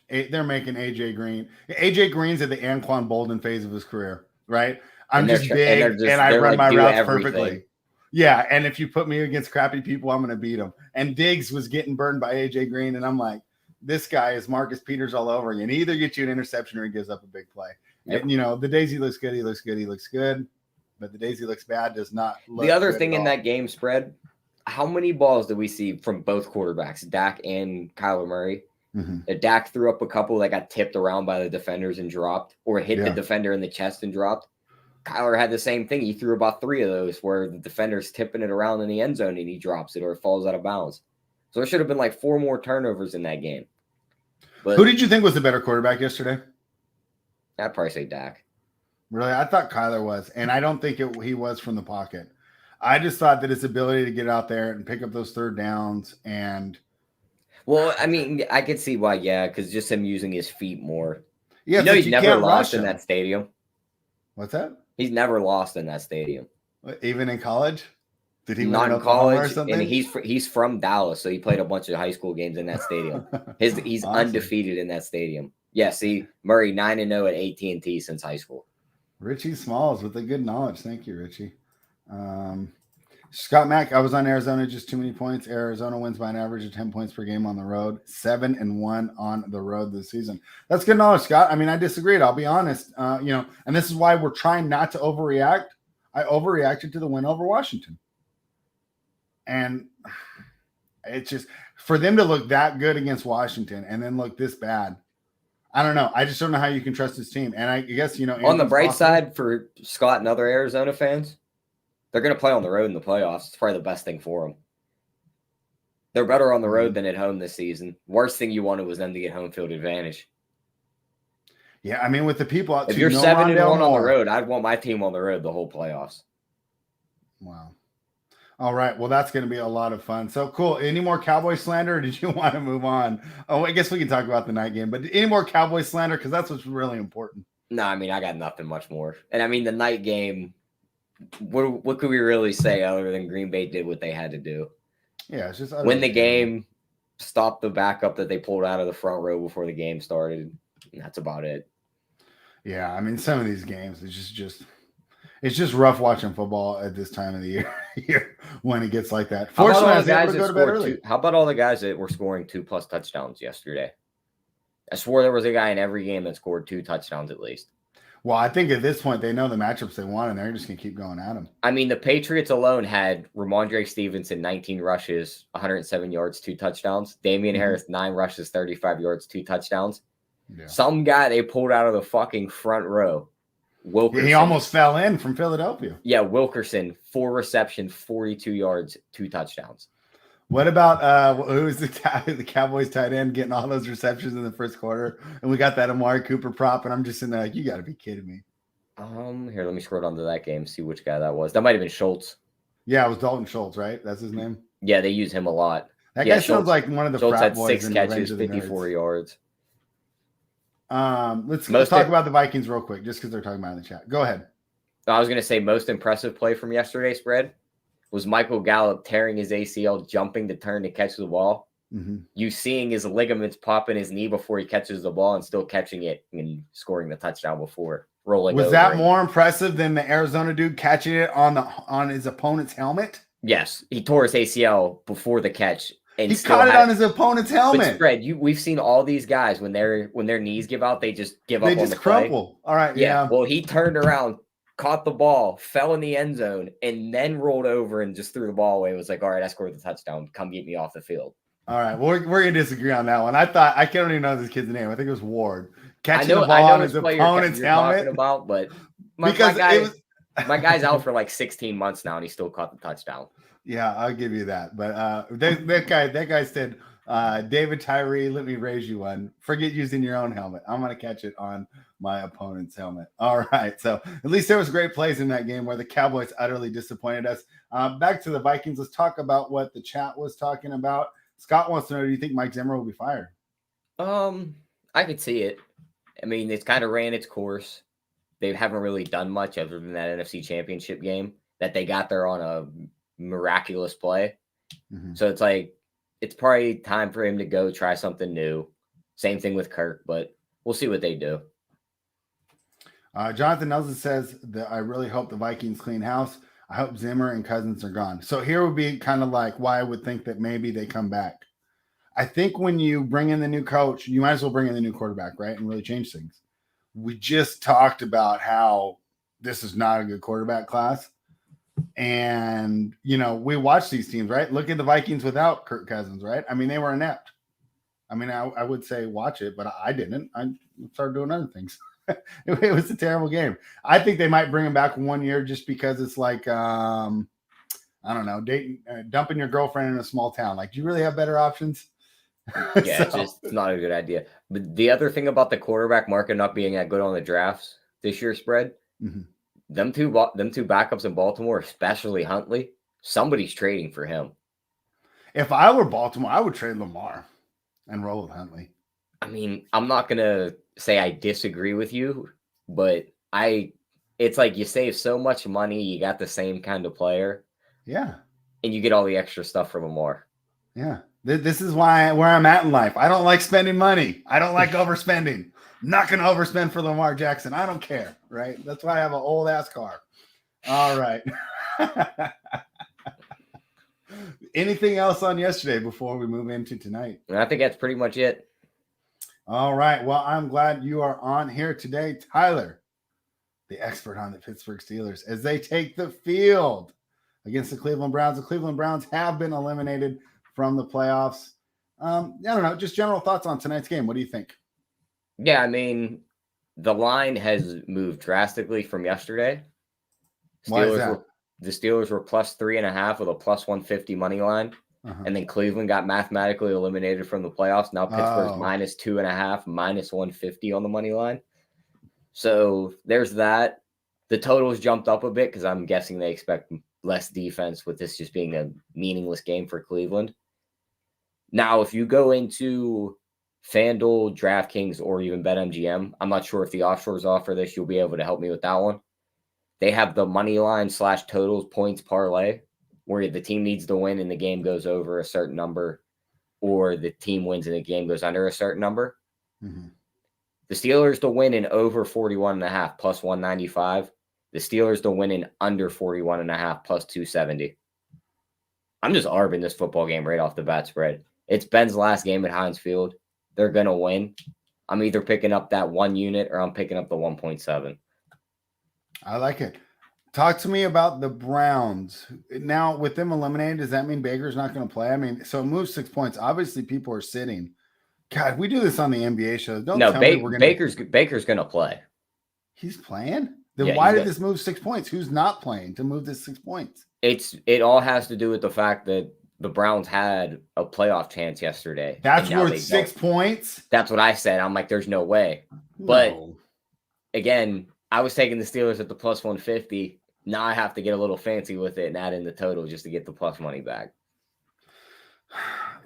They're making AJ Green. AJ Green's at the Anquan Bolden phase of his career, right? I'm just big and I run my routes perfectly. Yeah, and if you put me against crappy people, I'm going to beat them. And Diggs was getting burned by AJ Green, and I'm like, this guy is Marcus Peters all over again. He either gets you an interception or he gives up a big play. Yep. And the days he looks good, he looks good. But the days he looks bad does not look The other good thing at in all. that game spread, how many balls did we see from both quarterbacks, Dak and Kyler Murray? Dak threw up a couple that got tipped around by the defenders and dropped, or hit the defender in the chest and dropped. Kyler had the same thing. He threw about 3 of those where the defender's tipping it around in the end zone and he drops it or it falls out of bounds. So there should have been like 4 more turnovers in that game. But who did you think was the better quarterback yesterday? I'd probably say Dak. Really? I thought Kyler was, and I don't think he was from the pocket. I just thought that his ability to get out there and pick up those third downs and – Well, I mean, I could see why, because just him using his feet more. Yeah, he's never lost in that stadium. What's that? He's never lost in that stadium. Even in college? Did he not win in college? Or something? And he's from Dallas, so he played a bunch of high school games in that stadium. He's awesome. Undefeated in that stadium. Yeah, see, Murray 9-0 at AT&T since high school. Richie Smalls with the good knowledge. Thank you, Richie. Scott Mack, I was on Arizona, just too many points. Arizona wins by an average of 10 points per game on the road, 7-1 on the road this season. That's good knowledge, Scott. I mean, I disagreed. I'll be honest. And this is why we're trying not to overreact. I overreacted to the win over Washington. And it's just for them to look that good against Washington and then look this bad. I don't know. I just don't know how you can trust this team. And I guess, on the bright side for Scott and other Arizona fans, they're going to play on the road in the playoffs. It's probably the best thing for them. They're better on the road than at home this season. Worst thing you wanted was them to get home field advantage. Yeah, I mean, with the people out, if you're 7-1 on the road, I'd want my team on the road the whole playoffs. Wow. All right. Well, that's going to be a lot of fun. So cool. Any more Cowboy slander, or did you want to move on? Oh, I guess we can talk about the night game, but any more Cowboy slander? Because that's what's really important. No, I mean, I got nothing much more. And I mean, the night game, what could we really say other than Green Bay did what they had to do? Yeah, it's just win the game, stop the backup that they pulled out of the front row before the game started. And that's about it. Yeah, I mean, some of these games, it's just rough watching football at this time of the year when it gets like that. Fortunately, I was able to go to bed early. How about all the guys that were scoring 2+ touchdowns yesterday? I swore there was a guy in every game that scored 2 touchdowns at least. Well, I think at this point they know the matchups they want, and they're just going to keep going at them. I mean, the Patriots alone had Ramondre Stevenson, 19 rushes, 107 yards, 2 touchdowns. Damian Harris, 9 rushes, 35 yards, 2 touchdowns. Yeah. Some guy they pulled out of the fucking front row. Wilkerson. He almost fell in from Philadelphia. Yeah, Wilkerson, 4 receptions, 42 yards, 2 touchdowns. What about who was the Cowboys tight end getting all those receptions in the first quarter? And we got that Amari Cooper prop, and I'm just sitting there like, you got to be kidding me. Here, let me scroll down to that game, see which guy that was. That might have been Schultz. Yeah, it was Dalton Schultz, right? That's his name. Yeah, they use him a lot. That guy sounds like one of the Schultz frat had boys 6 catches, 54 yards. Let's talk about the Vikings real quick, just because they're talking about it in the chat. Go ahead. I was going to say most impressive play from yesterday's spread was Michael Gallup tearing his ACL, jumping to turn to catch the ball. Mm-hmm. You seeing his ligaments pop in his knee before he catches the ball and still catching it and scoring the touchdown before rolling. Was that more impressive than the Arizona dude catching it on his opponent's helmet? Yes, he tore his ACL before the catch. And he caught it on his opponent's helmet. But spread, we've seen all these guys when their knees give out, they just give up on the play. They just crumple. All right, yeah. Well, he turned around, caught the ball, fell in the end zone, and then rolled over and just threw the ball away. It was like, all right, I scored the touchdown. Come get me off the field. All right, well, we're gonna disagree on that one. I can't even know this kid's name. I think it was Ward catching the ball on his opponent's helmet. But my guy's out for like 16 months now, and he still caught the touchdown. Yeah, I'll give you that. But that guy said, David Tyree, let me raise you one. Forget using your own helmet. I'm going to catch it on my opponent's helmet. All right. So at least there was great plays in that game where the Cowboys utterly disappointed us. Back to the Vikings. Let's talk about what the chat was talking about. Scott wants to know, do you think Mike Zimmer will be fired? I could see it. I mean, it's kind of ran its course. They haven't really done much other than that NFC Championship game that they got there on a miraculous play. Mm-hmm. So it's like it's probably time for him to go try something new. Same thing with Kirk, but we'll see what they do. Jonathan Nelson says that I really hope the Vikings clean house. I hope Zimmer and Cousins are gone. So here would be kind of like why I would think that maybe they come back. I think when you bring in the new coach, you might as well bring in the new quarterback, right? And really change things. We just talked about how this is not a good quarterback class. And, we watch these teams, right? Look at the Vikings without Kirk Cousins, right? I mean, they were inept. I mean, I would say watch it, but I didn't. I started doing other things. It was a terrible game. I think they might bring him back 1 year just because it's like, I don't know, dumping your girlfriend in a small town. Like, do you really have better options? Yeah, it's not a good idea. But the other thing about the quarterback market not being that good on the drafts this year spread, mm-hmm. Them two backups in Baltimore, especially Huntley, somebody's trading for him. If I were Baltimore, I would trade Lamar and roll with Huntley. I mean, I'm not going to say I disagree with you, but it's like you save so much money, you got the same kind of player. Yeah. And you get all the extra stuff from Lamar. Yeah. This is where I'm at in life. I don't like spending money. I don't like overspending. I'm not going to overspend for Lamar Jackson. I don't care, right? That's why I have an old-ass car. All right. Anything else on yesterday before we move into tonight? I think that's pretty much it. All right. Well, I'm glad you are on here today, Tyler, the expert on the Pittsburgh Steelers, as they take the field against the Cleveland Browns. The Cleveland Browns have been eliminated from the playoffs. I don't know. Just general thoughts on tonight's game. What do you think? Yeah, I mean, the line has moved drastically from yesterday. Why is that? The Steelers were plus 3.5 with a plus 150 money line. Uh-huh. And then Cleveland got mathematically eliminated from the playoffs. Now Pittsburgh's minus 2.5, minus 150 on the money line. So there's that. The totals jumped up a bit because I'm guessing they expect less defense with this just being a meaningless game for Cleveland. Now, if you go into FanDuel, DraftKings, or even BetMGM, I'm not sure if the offshores offer this. You'll be able to help me with that one. They have the money line / totals points parlay where the team needs to win and the game goes over a certain number, or the team wins and the game goes under a certain number. Mm-hmm. The Steelers to win in over 41.5 plus 195. The Steelers to win in under 41.5 plus 270. I'm just arbing this football game right off the bat spread. It's Ben's last game at Heinz Field. They're going to win. I'm either picking up that 1 unit or I'm picking up the 1.7. I like it. Talk to me about the Browns. Now, with them eliminated, does that mean Baker's not going to play? I mean, so it moves 6 points. Obviously, people are sitting. God, we do this on the NBA shows. Don't tell me we're going to. Baker's going to play. He's playing? Then why did this move 6 points? Who's not playing to move this 6 points? It all has to do with the fact that the Browns had a playoff chance yesterday. That's worth 6 points? That's what I said. I'm like, there's no way. No. But again, I was taking the Steelers at the plus 150. Now I have to get a little fancy with it and add in the total just to get the plus money back.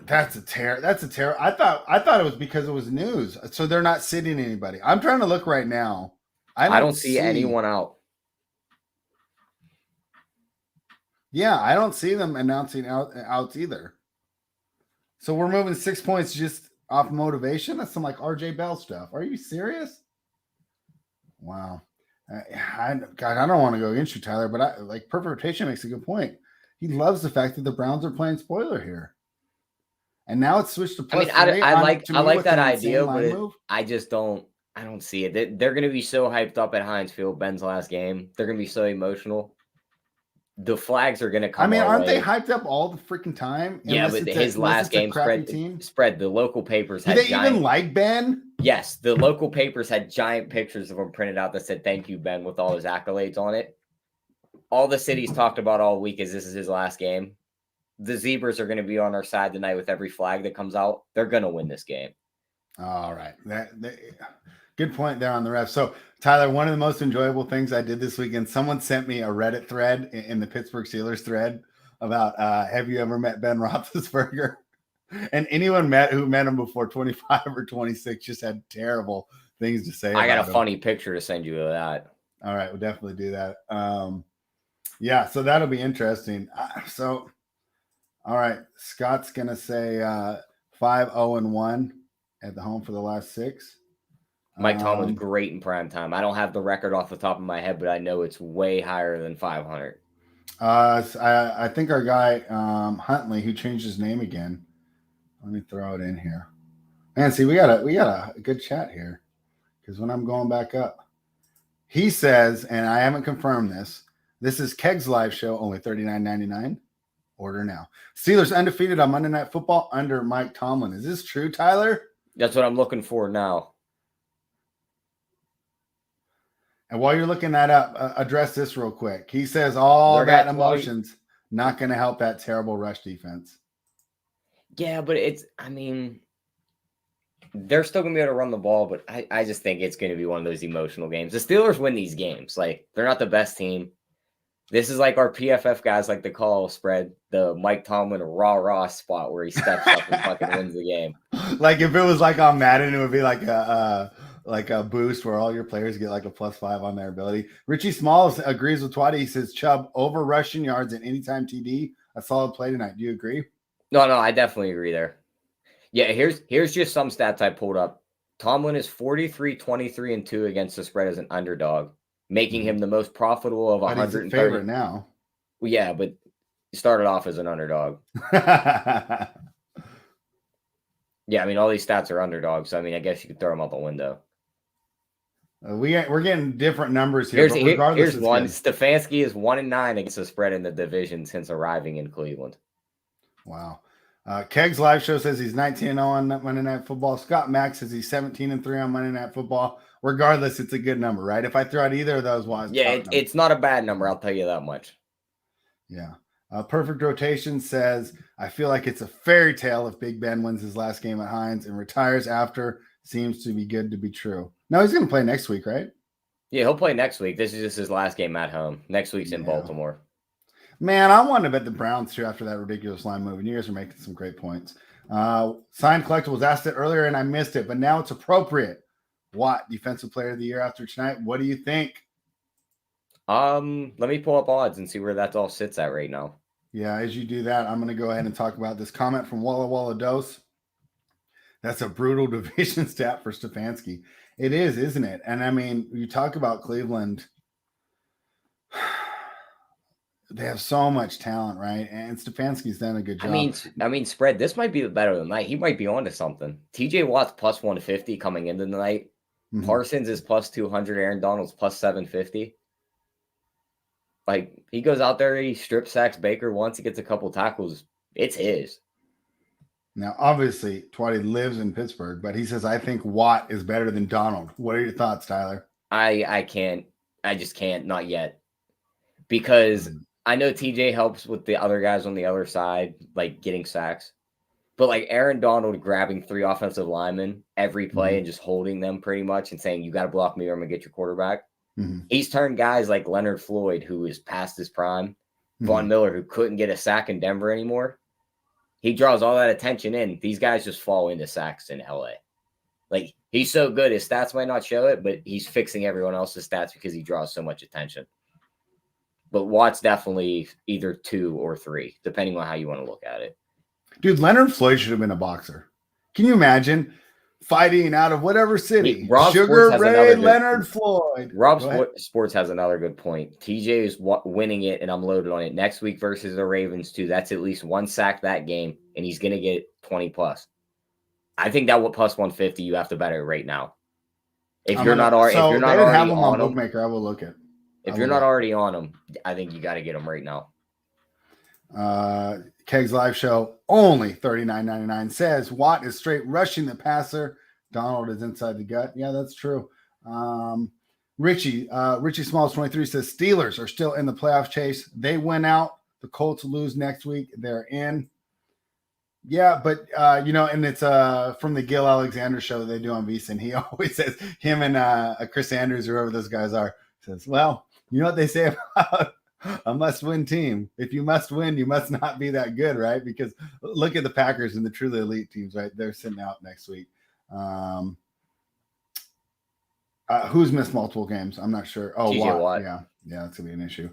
That's a terror. I thought it was because it was news. So they're not sitting anybody. I'm trying to look right now. I don't see anyone out. Yeah, I don't see them announcing outs either. So we're moving 6 points just off motivation. That's some like RJ Bell stuff. Are you serious? Wow. I don't want to go against you, Tyler, but Perfect Rotation makes a good point. He loves the fact that the Browns are playing spoiler here. And now it's switched to plus. I like that idea, but I don't see it. They're going to be so hyped up at Heinz Field, Ben's last game. They're going to be so emotional. The flags are going to come. Aren't they hyped up all the freaking time? Yeah, but his last game spread. The local papers had. Do they even like Ben? Yes, the local papers had giant pictures of him printed out that said "Thank you, Ben" with all his accolades on it. All the cities talked about all week is this is his last game. The Zebras are going to be on our side tonight with every flag that comes out. They're going to win this game. All right. Good point there on the ref. So, Tyler, one of the most enjoyable things I did this weekend, someone sent me a Reddit thread in the Pittsburgh Steelers thread about have you ever met Ben Roethlisberger? And anyone who met him before 25 or 26 just had terrible things to say. I got a funny picture to send you of that. All right. We'll definitely do that. Yeah, so that'll be interesting. All right, Scott's going to say 5-0-1 at the home for the last 6. Mike Tomlin's great in prime time. I don't have the record off the top of my head, but I know it's way higher than 500. I think our guy Huntley, who changed his name again. Let me throw it in here. Man, see, we got a good chat here because when I'm going back up, he says, and I haven't confirmed this. This is Keg's live show, only $39.99. Order now. Steelers undefeated on Monday Night Football under Mike Tomlin. Is this true, Tyler? That's what I'm looking for now. And while you're looking that up, address this real quick. He says all that emotions not going to help that terrible rush defense. Yeah, but they're still going to be able to run the ball, but I just think it's going to be one of those emotional games. The Steelers win these games. Like, they're not the best team. This is like our PFF guys like to call spread the Mike Tomlin rah-rah spot where he steps up and fucking wins the game. Like if it was like on Madden, it would be like a boost where all your players get like a +5 on their ability. Richie Smalls agrees with Twatty. He says Chubb over rushing yards and anytime TD, a solid play tonight. Do you agree? No, I definitely agree there. Yeah, here's just some stats I pulled up. Tomlin is 43-23-2 against the spread as an underdog, making him the most profitable of 130. He's a favorite now. Well, yeah, but he started off as an underdog. Yeah, all these stats are underdogs, so I guess you could throw them out the window. We're getting different numbers here. Here's one. Good. Stefanski is 1-9 against the spread in the division since arriving in Cleveland. Wow. Keg's live show says he's 19-0 on Monday Night Football. Scott Mack says he's 17-3 on Monday Night Football. Regardless, it's a good number, right? If I throw out either of those ones, it's not a bad number. I'll tell you that much. Yeah. Perfect Rotation says, I feel like it's a fairy tale if Big Ben wins his last game at Heinz and retires after. Seems to be good to be true. No, he's going to play next week, right? Yeah, he'll play next week. This is just his last game at home. Next week's in Baltimore. Man, I wanted to bet the Browns too after that ridiculous line move, and you guys are making some great points. Signed Collectibles asked it earlier, and I missed it, but now it's appropriate. Watt, Defensive Player of the Year after tonight. What do you think? Let me pull up odds and see where that all sits at right now. Yeah, as you do that, I'm going to go ahead and talk about this comment from Walla Walla Dose. That's a brutal division stat for Stefanski. It is, isn't it? And you talk about Cleveland. They have so much talent, right? And Stefanski's done a good job. Spread, this might be the better of the night. He might be onto something. TJ Watt's plus 150 coming into the night. Mm-hmm. Parsons is plus 200. Aaron Donald's plus 750. Like, he goes out there, he strip sacks Baker once, he gets a couple tackles. It's his. Now, obviously, Twatty lives in Pittsburgh, but he says, I think Watt is better than Donald. What are your thoughts, Tyler? I just can't, not yet. Because I know TJ helps with the other guys on the other side, like getting sacks. But like Aaron Donald grabbing 3 offensive linemen every play and just holding them pretty much and saying, you got to block me or I'm going to get your quarterback. He's turned guys like Leonard Floyd, who is past his prime, Von Miller, who couldn't get a sack in Denver anymore. He draws all that attention in. These guys just fall into sacks in LA. Like, he's so good. His stats might not show it, but he's fixing everyone else's stats because he draws so much attention. But Watt's definitely either 2 or 3, depending on how you want to look at it. Dude, Leonard Floyd should have been a boxer. Can you imagine fighting out of whatever city? Sugar Ray Leonard Floyd. Rob Sports has another good point. TJ is winning it, and I'm loaded on it. Next week versus the Ravens, too. That's at least 1 sack that game, and he's going to get 20 plus. I think that plus 150, you have to bet it right now. If you're not already on him, bookmaker, I will look at. If you're not already on him, I think you got to get him right now. Keg's live show only $39.99 says Watt is straight rushing the passer. Donald is inside the gut. Yeah, that's true. Richie Smalls 23 says Steelers are still in the playoff chase. They win out. The Colts lose next week. They're in. Yeah, but and it's from the Gil Alexander show that they do on VSiN. He always says him and Chris Andrews, whoever those guys are, says, well, you know what they say about a must-win team. If you must win, you must not be that good, right? Because look at the Packers and the truly elite teams, right? They're sitting out next week. Who's missed multiple games? I'm not sure. Oh, Watt. Yeah, that's gonna be an issue.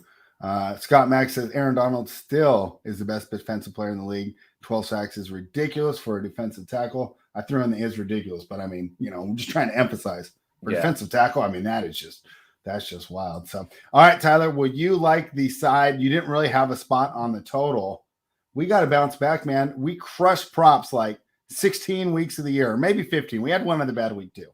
Scott Max says Aaron Donald still is the best defensive player in the league. 12 sacks is ridiculous for a defensive tackle. I threw in the is ridiculous, but I mean, I'm just trying to emphasize for defensive tackle. I mean, that's just wild. So, all right, Tyler, would you like the side? You didn't really have a spot on the total. We got to bounce back, man. We crushed props like 16 weeks of the year, or maybe 15. We had one other bad week too.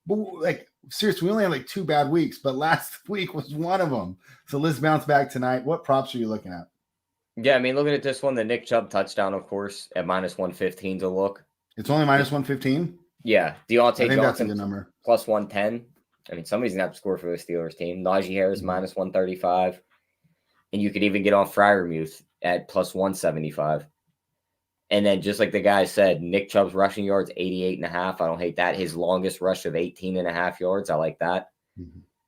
But like, seriously, we only had like 2 bad weeks, but last week was one of them. So let's bounce back tonight. What props are you looking at? Yeah, I mean, looking at this one, the Nick Chubb touchdown, of course, at -115 to look. It's only -115? Yeah. Deontay Johnson, that's a good number. +110. I mean, somebody's going to have to score for the Steelers team. Najee Harris -135. And you could even get on Freiermuth at +175. And then just like the guy said, Nick Chubb's rushing yards, 88.5. I don't hate that. His longest rush of 18.5 yards. I like that.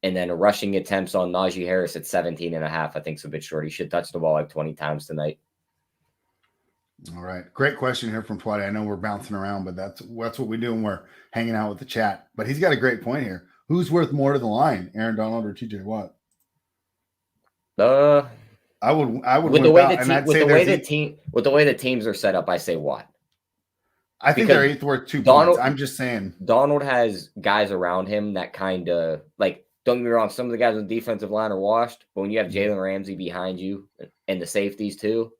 And then rushing attempts on Najee Harris at 17.5. I think it's a bit short. He should touch the ball like 20 times tonight. All right. Great question here from Twatty. I know we're bouncing around, but that's what we do when we're hanging out with the chat. But he's got a great point here. Who's worth more to the line, Aaron Donald or TJ Watt? I would with the way the teams are set up, I say Watt. I think they're each worth 2 points. I'm just saying. Donald has guys around him that kind of like. Don't get me wrong. Some of the guys on the defensive line are washed, but when you have Jalen Ramsey behind you and the safeties too,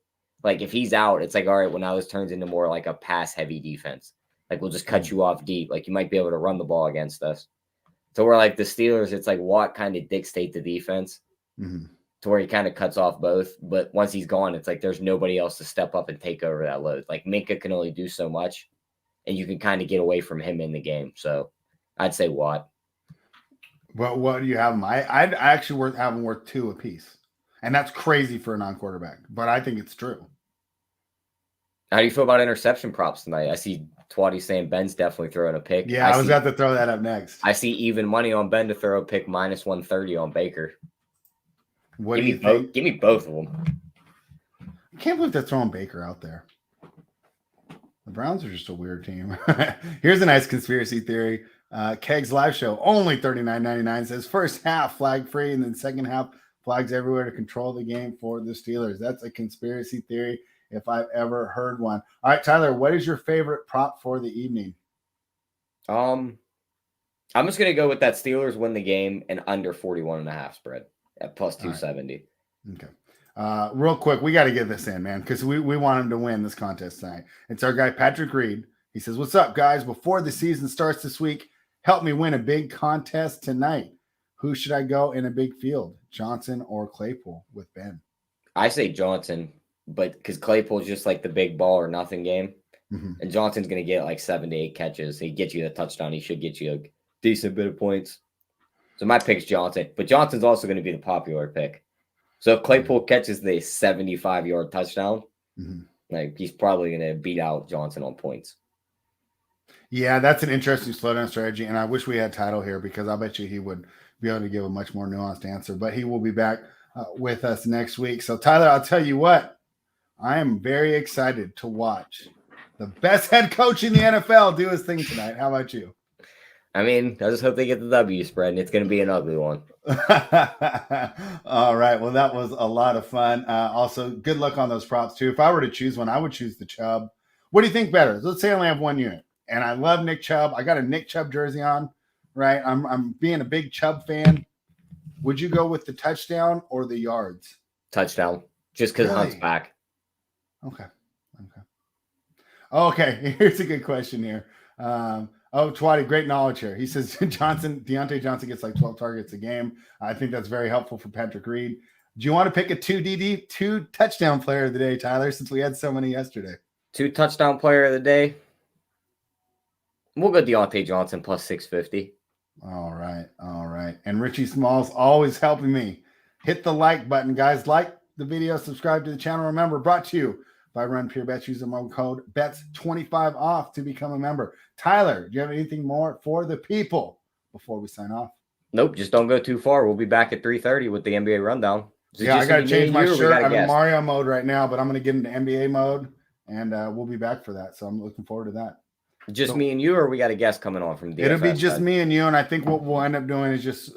like if he's out, it's like, all right, well now this turns into more like a pass-heavy defense. Like we'll just cut you off deep. Like you might be able to run the ball against us. So we're like the Steelers. It's like Watt kind of dictate the defense. To where he kind of cuts off both. But once he's gone, it's like there's nobody else to step up and take over that load. Like Minka can only do so much, and you can kind of get away from him in the game. So I'd say Watt. Well, what do you have him? I actually have him worth 2 apiece. And that's crazy for a non-quarterback, but I think it's true. How do you feel about interception props tonight? I see Twatty saying Ben's definitely throwing a pick. Yeah, I was about to throw that up next. I see even money on Ben to throw a pick -130 on Baker. What do you think? Give me both of them. I can't believe they're throwing Baker out there. The Browns are just a weird team. Here's a nice conspiracy theory. Keg's live show, only $39.99, says first half flag free and then second half flags everywhere to control the game for the Steelers. That's a conspiracy theory if I've ever heard one. All right, Tyler, what is your favorite prop for the evening? I'm just going to go with that Steelers win the game and under 41.5 spread at +270. Right. Okay. Real quick, we got to get this in, man, because we want him to win this contest tonight. It's our guy, Patrick Reed. He says, what's up, guys? Before the season starts this week, help me win a big contest tonight. Who should I go in a big field, Johnson or Claypool with Ben? I say Johnson, but because Claypool's just like the big ball or nothing game. And Johnson's going to get like 7 to 8 catches. He gets you the touchdown. He should get you a decent bit of points. So my pick's Johnson, but Johnson's also going to be the popular pick. So if Claypool catches the 75-yard touchdown, Mhm. like he's probably going to beat out Johnson on points. Yeah, that's an interesting slowdown strategy, and I wish we had Title here because I bet you he would be able to give a much more nuanced answer. But he will be back with us next week. So, Tyler, I'll tell you what, I am very excited to watch the best head coach in the NFL do his thing tonight. How about you? I mean, I just hope they get the W spread, and it's going to be an ugly one. All right. Well, that was a lot of fun. Also, good luck on those props, too. If I were to choose one, I would choose the Chubb. What do you think better? Let's say I only have one unit, and I love Nick Chubb. I got a Nick Chubb jersey on, right? I'm being a big Chubb fan. Would you go with the touchdown or the yards? Touchdown, just because Hunt's back. Okay. Here's a good question here. Twatty, great knowledge here. He says Deontay Johnson gets like 12 targets a game. I think that's very helpful for Patrick Reed. Do you want to pick a two touchdown player of the day, Tyler, since we had so many yesterday? 2 touchdown player of the day. We'll go Deontay Johnson plus 650. All right. And Richie Smalls always helping me. Hit the like button, guys. Like the video, subscribe to the channel. Remember, brought to you by Run Pure Bets. Use the mode code BETS25 off to become a member. Tyler, do you have anything more for the people before we sign off? Nope, just don't go too far. We'll be back at 3:30 with the NBA rundown. Yeah, I got to change my shirt. I'm in Mario mode right now, but I'm going to get into NBA mode, and we'll be back for that. So I'm looking forward to that. Just me and you, or we got a guest coming on from DFS? It'll be just me and you, and I think what we'll end up doing is just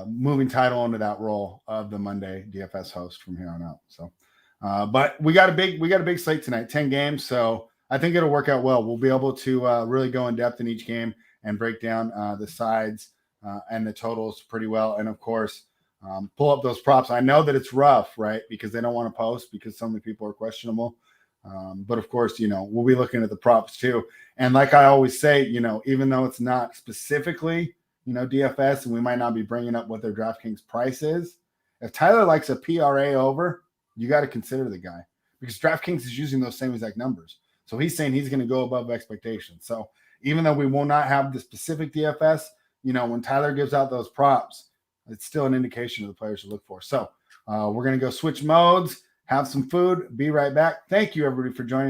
moving Title into that role of the Monday DFS host from here on out. So, but we got a big slate tonight, 10 games. So I think it'll work out well. We'll be able to really go in depth in each game and break down the sides and the totals pretty well. And of course, pull up those props. I know that it's rough, right? Because they don't want to post because so many people are questionable. But of course, we'll be looking at the props too. And like I always say, even though it's not specifically, DFS, and we might not be bringing up what their DraftKings price is, if Tyler likes a PRA over, you got to consider the guy because DraftKings is using those same exact numbers. So he's saying he's going to go above expectations. So even though we will not have the specific DFS, when Tyler gives out those props, it's still an indication of the players to look for. So we're going to go switch modes, have some food, be right back. Thank you, everybody, for joining.